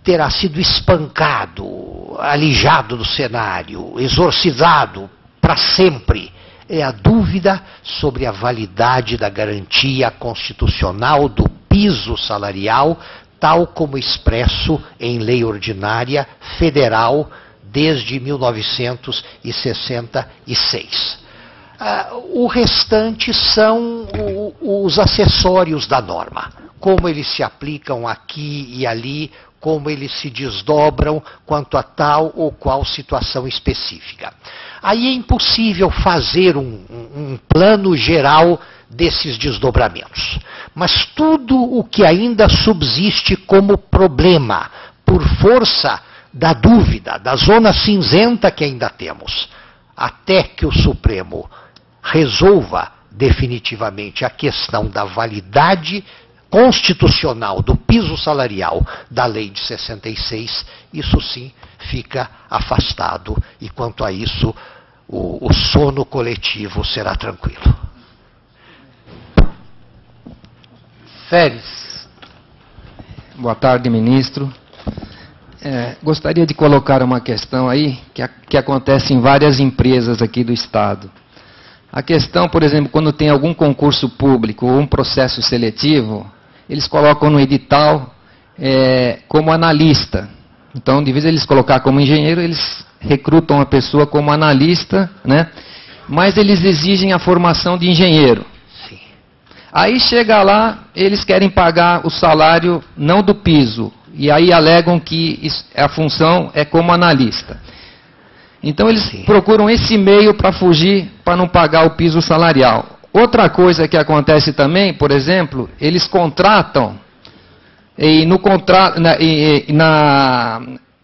terá sido espancado, alijado do cenário, exorcizado para sempre, é a dúvida sobre a validade da garantia constitucional do piso salarial, tal como expresso em lei ordinária federal desde 1966. O restante são os acessórios da norma, como eles se aplicam aqui e ali, como eles se desdobram quanto a tal ou qual situação específica. Aí é impossível fazer um plano geral desses desdobramentos. Mas tudo o que ainda subsiste como problema, por força da dúvida, da zona cinzenta que ainda temos, até que o Supremo resolva definitivamente a questão da validade constitucional do piso salarial da lei de 66, isso sim fica afastado, e quanto a isso, o sono coletivo será tranquilo. Férez. Boa tarde, ministro. Gostaria de colocar uma questão aí que acontece em várias empresas aqui do Estado. A questão, por exemplo, quando tem algum concurso público ou um processo seletivo, eles colocam no edital como analista. Então, de vez eles colocar como engenheiro, eles recrutam a pessoa como analista, né? Mas eles exigem a formação de engenheiro. Sim. Aí chega lá, eles querem pagar o salário não do piso, e aí alegam que a função é como analista. Então eles procuram esse meio para fugir, para não pagar o piso salarial. Outra coisa que acontece também, por exemplo, eles contratam, e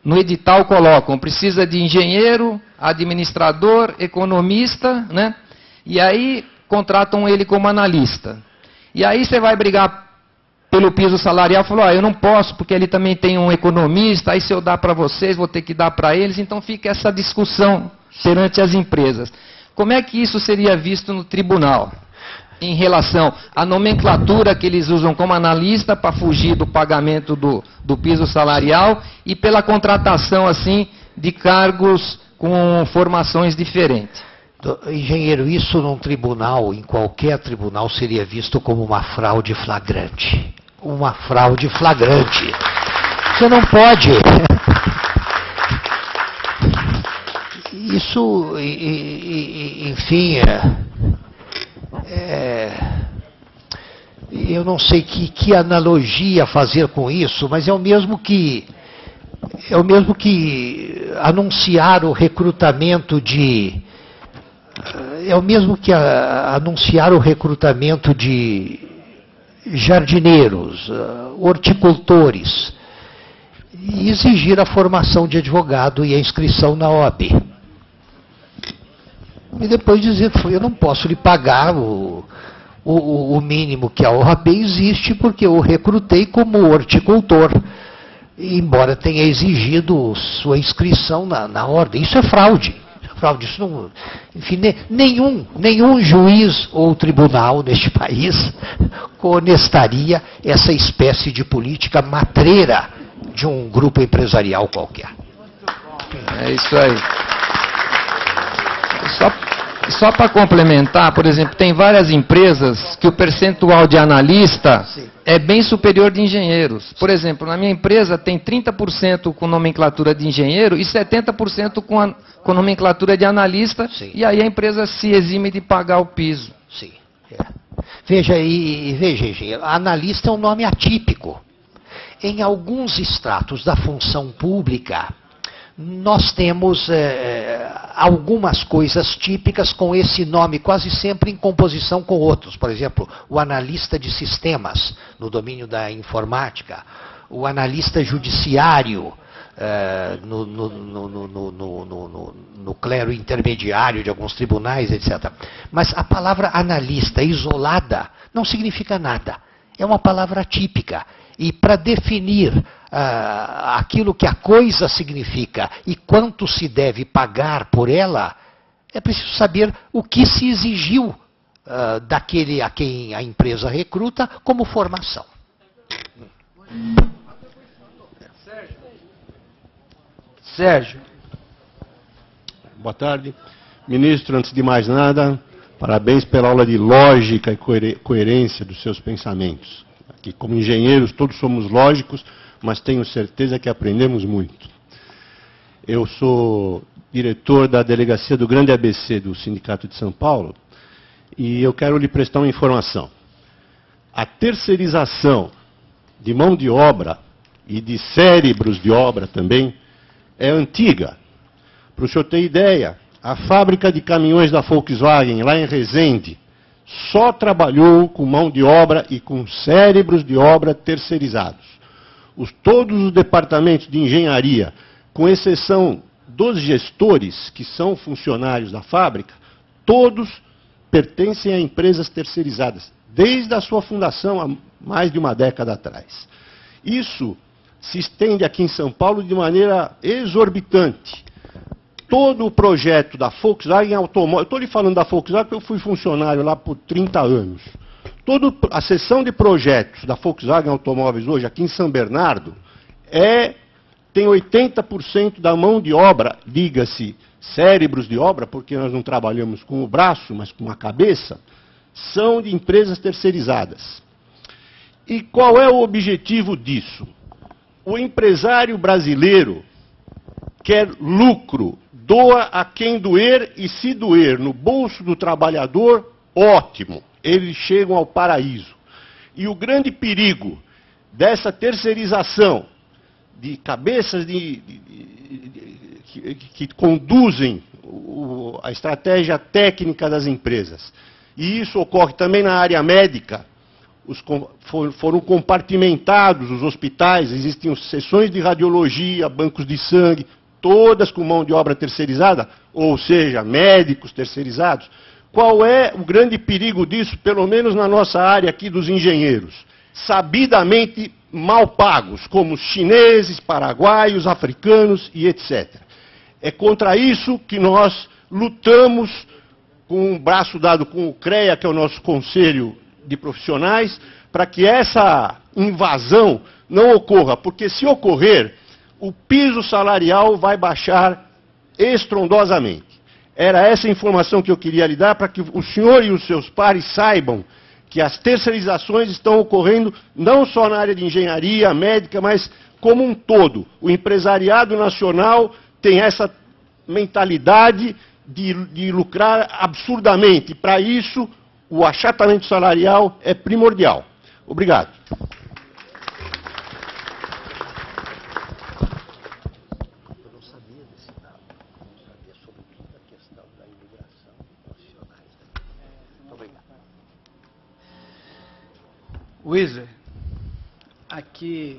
no edital colocam, precisa de engenheiro, administrador, economista, né? E aí contratam ele como analista. E aí você vai brigar pelo piso salarial, falou, eu não posso, porque ele também tem um economista, aí se eu dar para vocês, vou ter que dar para eles, então fica essa discussão perante as empresas. Como é que isso seria visto no tribunal? Em relação à nomenclatura que eles usam como analista para fugir do pagamento do piso salarial e pela contratação, assim, de cargos com formações diferentes. Engenheiro, isso num tribunal, em qualquer tribunal, seria visto como uma fraude flagrante. Uma fraude flagrante. Você não pode. Isso, enfim, eu não sei que analogia fazer com isso, mas é o mesmo que anunciar o recrutamento de jardineiros, horticultores, e exigir a formação de advogado e a inscrição na OAB. E depois dizer, eu não posso lhe pagar o mínimo que a OAB existe, porque eu o recrutei como horticultor, embora tenha exigido sua inscrição na ordem. Isso é fraude. Isso não, enfim, nenhum juiz ou tribunal neste país honestaria essa espécie de política matreira de um grupo empresarial qualquer. É isso aí. Só para complementar, por exemplo, tem várias empresas que o percentual de analista é bem superior de engenheiros. Por exemplo, na minha empresa tem 30% com nomenclatura de engenheiro e 70% com nomenclatura de analista, e aí a empresa se exime de pagar o piso. Sim. Veja, engenheiro, analista é um nome atípico. Em alguns estratos da função pública, nós temos algumas coisas típicas com esse nome, quase sempre em composição com outros. Por exemplo, o analista de sistemas, no domínio da informática, o analista judiciário, no clero intermediário de alguns tribunais, etc. Mas a palavra analista isolada não significa nada. É uma palavra típica. E para definir aquilo que a coisa significa e quanto se deve pagar por ela, é preciso saber o que se exigiu daquele a quem a empresa recruta como formação. Sérgio. Boa tarde. Ministro, antes de mais nada, parabéns pela aula de lógica e coerência dos seus pensamentos. Aqui, como engenheiros, todos somos lógicos, mas tenho certeza que aprendemos muito. Eu sou diretor da delegacia do Grande ABC do Sindicato de São Paulo e eu quero lhe prestar uma informação. A terceirização de mão de obra e de cérebros de obra também é antiga. Para o senhor ter ideia, a fábrica de caminhões da Volkswagen, lá em Resende, só trabalhou com mão de obra e com cérebros de obra terceirizados. Todos os departamentos de engenharia, com exceção dos gestores, que são funcionários da fábrica, todos pertencem a empresas terceirizadas, desde a sua fundação há mais de uma década atrás. Isso se estende aqui em São Paulo de maneira exorbitante. Todo o projeto da Volkswagen Automóvel, estou lhe falando da Volkswagen porque eu fui funcionário lá por 30 anos. Toda a seção de projetos da Volkswagen Automóveis hoje, aqui em São Bernardo, tem 80% da mão de obra, diga-se cérebros de obra, porque nós não trabalhamos com o braço, mas com a cabeça, são de empresas terceirizadas. E qual é o objetivo disso? O empresário brasileiro quer lucro, doa a quem doer e se doer no bolso do trabalhador, ótimo, eles chegam ao paraíso. E o grande perigo dessa terceirização de cabeças que conduzem a estratégia técnica das empresas, e isso ocorre também na área médica. Foram compartimentados os hospitais, existem seções de radiologia, bancos de sangue, todas com mão de obra terceirizada, ou seja, médicos terceirizados. Qual é o grande perigo disso, pelo menos na nossa área aqui dos engenheiros? Sabidamente mal pagos, como os chineses, paraguaios, africanos e etc. É contra isso que nós lutamos com um braço dado com o CREA, que é o nosso Conselho de Profissionais, para que essa invasão não ocorra, porque se ocorrer, o piso salarial vai baixar estrondosamente. Era essa informação que eu queria lhe dar, para que o senhor e os seus pares saibam que as terceirizações estão ocorrendo não só na área de engenharia, médica, mas como um todo. O empresariado nacional tem essa mentalidade de lucrar absurdamente. Para isso, o achatamento salarial é primordial. Obrigado. Wiesler, aqui...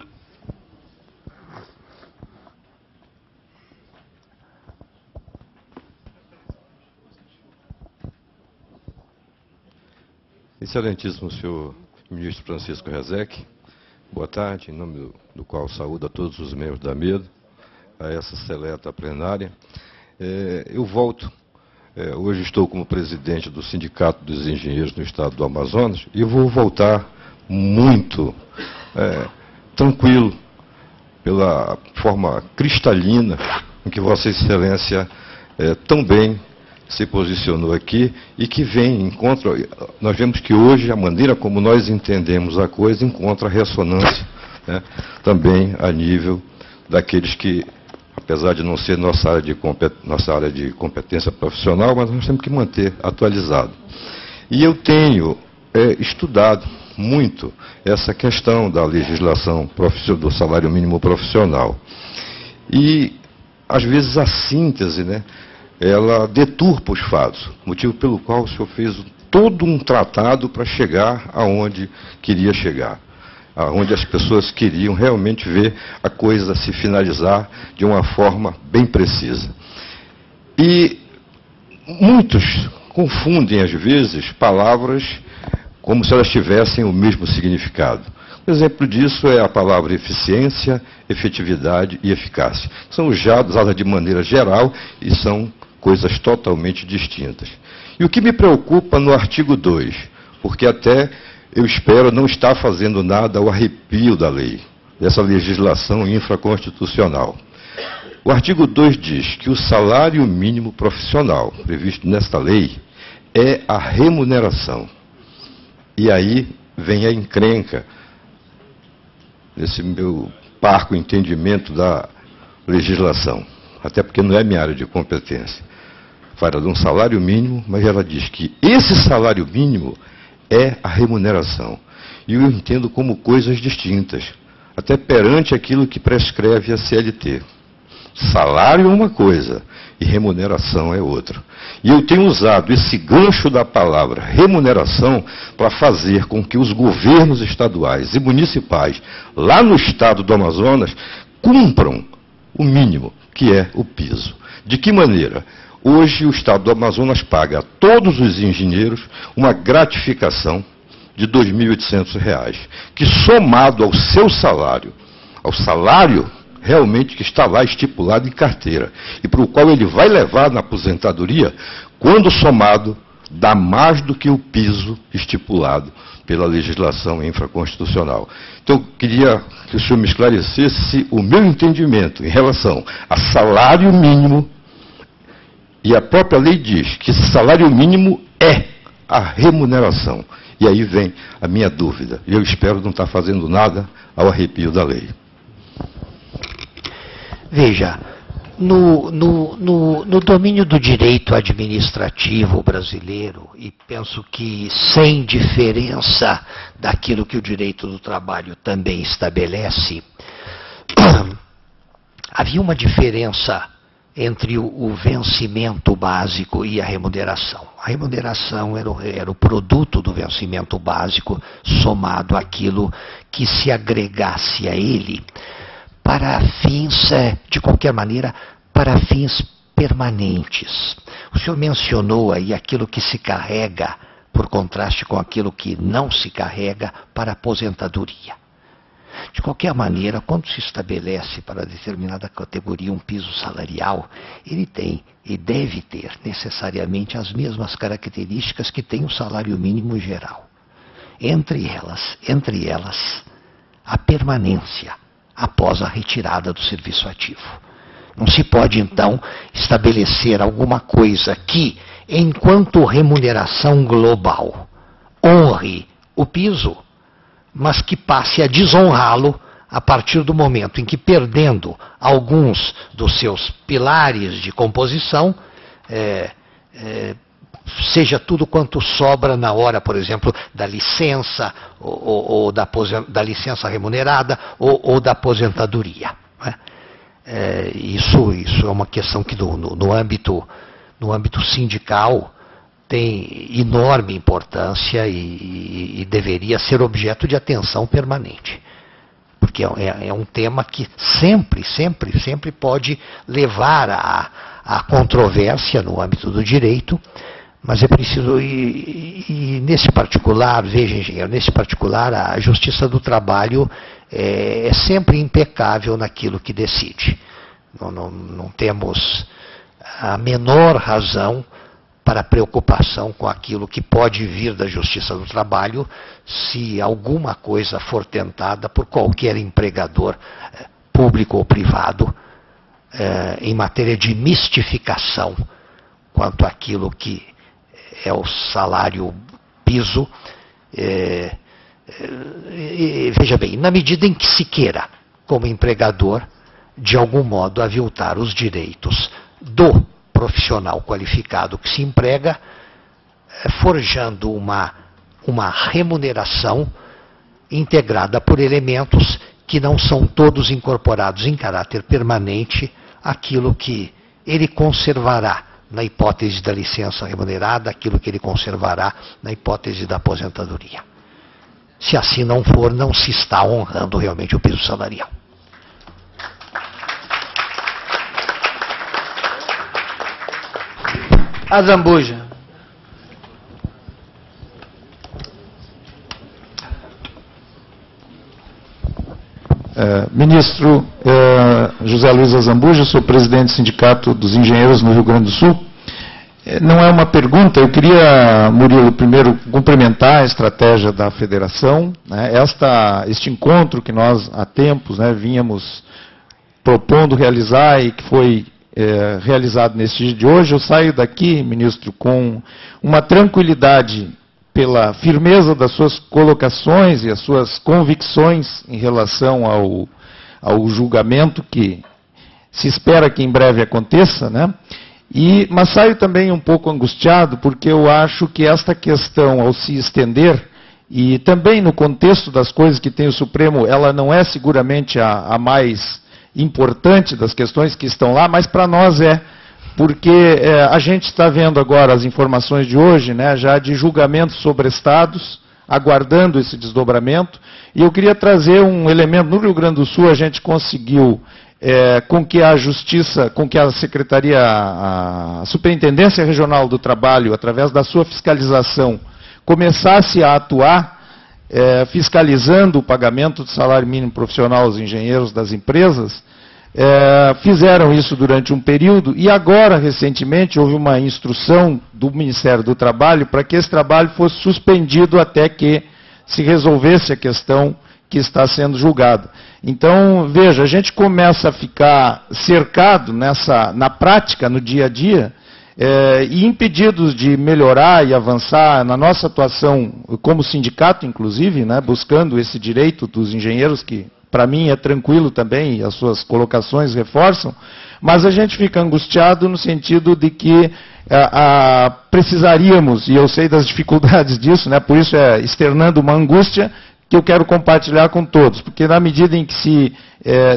Excelentíssimo senhor ministro Francisco Rezec, boa tarde, em nome do qual saúdo a todos os membros da mesa, a essa seleta plenária. Eu volto, hoje estou como presidente do Sindicato dos Engenheiros no Estado do Amazonas, e vou voltar muito tranquilo, pela forma cristalina em que Vossa Excelência tão bem se posicionou aqui e que nós vemos que hoje a maneira como nós entendemos a coisa encontra ressonância, né, também a nível daqueles que, apesar de não ser nossa área de competência profissional, mas nós temos que manter atualizado. E eu tenho estudado muito essa questão da legislação do salário mínimo profissional. E, às vezes, a síntese, né, ela deturpa os fatos, motivo pelo qual o senhor fez todo um tratado para chegar aonde queria chegar, aonde as pessoas queriam realmente ver a coisa se finalizar de uma forma bem precisa. E muitos confundem, às vezes, palavras como se elas tivessem o mesmo significado. Um exemplo disso é a palavra eficiência, efetividade e eficácia. São usadas de maneira geral e são coisas totalmente distintas. E o que me preocupa no artigo 2, porque até eu espero não estar fazendo nada ao arrepio da lei, dessa legislação infraconstitucional. O artigo 2 diz que o salário mínimo profissional previsto nesta lei é a remuneração. E aí vem a encrenca, nesse meu parco entendimento da legislação, até porque não é minha área de competência. Fala de um salário mínimo, mas ela diz que esse salário mínimo é a remuneração. E eu entendo como coisas distintas, até perante aquilo que prescreve a CLT. Salário é uma coisa e remuneração é outra. E eu tenho usado esse gancho da palavra remuneração para fazer com que os governos estaduais e municipais, lá no estado do Amazonas, cumpram o mínimo, que é o piso. De que maneira? Hoje o estado do Amazonas paga a todos os engenheiros uma gratificação de R$ 2.800, que somado ao seu salário, ao salário realmente que está lá estipulado em carteira, e para o qual ele vai levar na aposentadoria, quando somado, dá mais do que o piso estipulado pela legislação infraconstitucional. Então, eu queria que o senhor me esclarecesse o meu entendimento em relação a salário mínimo, e a própria lei diz que esse salário mínimo é a remuneração. E aí vem a minha dúvida, e eu espero não estar fazendo nada ao arrepio da lei. Veja, no domínio do direito administrativo brasileiro, e penso que sem diferença daquilo que o direito do trabalho também estabelece, havia uma diferença entre o vencimento básico e a remuneração. A remuneração era o produto do vencimento básico somado àquilo que se agregasse a ele para fins, de qualquer maneira, para fins permanentes. O senhor mencionou aí aquilo que se carrega, por contraste com aquilo que não se carrega para a aposentadoria. De qualquer maneira, quando se estabelece para determinada categoria um piso salarial, ele tem e deve ter necessariamente as mesmas características que tem o salário mínimo geral. Entre elas, a permanência após a retirada do serviço ativo. Não se pode, então, estabelecer alguma coisa que, enquanto remuneração global, honre o piso, mas que passe a desonrá-lo a partir do momento em que, perdendo alguns dos seus pilares de composição, seja tudo quanto sobra na hora, por exemplo, da licença, ou da licença remunerada, ou da aposentadoria. Né? Isso é uma questão que no âmbito sindical tem enorme importância e deveria ser objeto de atenção permanente. Porque é um tema que sempre pode levar à controvérsia no âmbito do direito, mas é preciso, e nesse particular, veja, engenheiro, nesse particular a Justiça do Trabalho é sempre impecável naquilo que decide. Não temos a menor razão para preocupação com aquilo que pode vir da Justiça do Trabalho, se alguma coisa for tentada por qualquer empregador, público ou privado, em matéria de mistificação quanto àquilo que é o salário piso. Veja bem, na medida em que se queira, como empregador, de algum modo aviltar os direitos do profissional qualificado que se emprega, forjando uma remuneração integrada por elementos que não são todos incorporados em caráter permanente àquilo que ele conservará na hipótese da licença remunerada, aquilo que ele conservará na hipótese da aposentadoria. Se assim não for, não se está honrando realmente o piso salarial. Azambuja. Ministro José Luiz Azambuja, sou presidente do Sindicato dos Engenheiros no Rio Grande do Sul, Não é uma pergunta, eu queria, Murilo, primeiro cumprimentar a estratégia da federação, né? Este encontro que nós há tempos, né, vínhamos propondo realizar e que foi realizado nesse dia de hoje. Eu saio daqui, ministro, com uma tranquilidade pela firmeza das suas colocações e as suas convicções em relação ao julgamento que se espera que em breve aconteça, né? Mas saio também um pouco angustiado, porque eu acho que esta questão, ao se estender, e também no contexto das coisas que tem o Supremo, ela não é seguramente a mais importante das questões que estão lá, mas para nós porque a gente está vendo agora as informações de hoje, né, já de julgamentos sobrestados, aguardando esse desdobramento, e eu queria trazer um elemento. No Rio Grande do Sul a gente conseguiu, com que a Justiça, com que a Secretaria, a Superintendência Regional do Trabalho, através da sua fiscalização, começasse a atuar, fiscalizando o pagamento do salário mínimo profissional aos engenheiros das empresas. Fizeram isso durante um período e agora, recentemente, houve uma instrução do Ministério do Trabalho para que esse trabalho fosse suspendido até que se resolvesse a questão que está sendo julgada. Então, veja, a gente começa a ficar cercado na prática, no dia a dia, e impedidos de melhorar e avançar na nossa atuação como sindicato, inclusive, né, buscando esse direito dos engenheiros, que para mim é tranquilo também, e as suas colocações reforçam, mas a gente fica angustiado no sentido de que precisaríamos, e eu sei das dificuldades disso, né, por isso externando uma angústia que eu quero compartilhar com todos, porque na medida em que se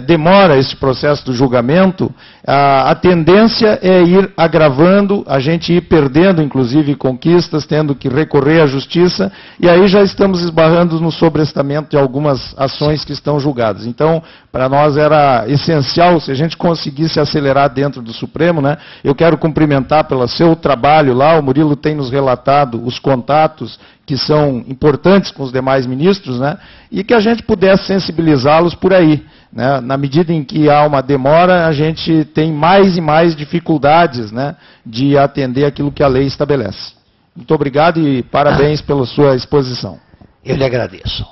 demora esse processo do julgamento, a tendência é ir agravando, a gente ir perdendo, inclusive, conquistas, tendo que recorrer à justiça, e aí já estamos esbarrando no sobrestamento de algumas ações que estão julgadas. Então, para nós era essencial, se a gente conseguisse acelerar dentro do Supremo, né? Eu quero cumprimentar pelo seu trabalho lá, o Murilo tem nos relatado os contatos que são importantes com os demais ministros, né? E que a gente pudesse sensibilizá-los por aí, né? Na medida em que há uma demora, a gente tem mais e mais dificuldades, né, de atender aquilo que a lei estabelece. Muito obrigado e parabéns pela sua exposição. Eu lhe agradeço.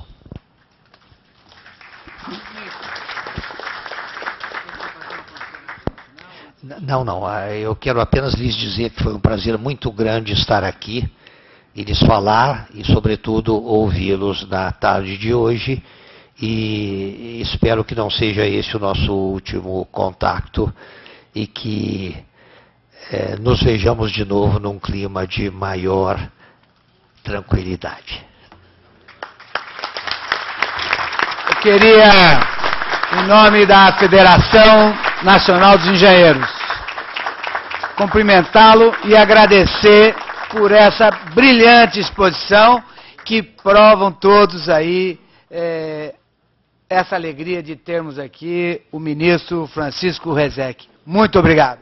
Não, eu quero apenas lhes dizer que foi um prazer muito grande estar aqui e lhes falar e, sobretudo, ouvi-los na tarde de hoje, e espero que não seja esse o nosso último contato e que nos vejamos de novo num clima de maior tranquilidade. Eu queria, em nome da Federação Nacional dos Engenheiros, cumprimentá-lo e agradecer por essa brilhante exposição que provam todos aí essa alegria de termos aqui o ministro Francisco Rezec. Muito obrigado.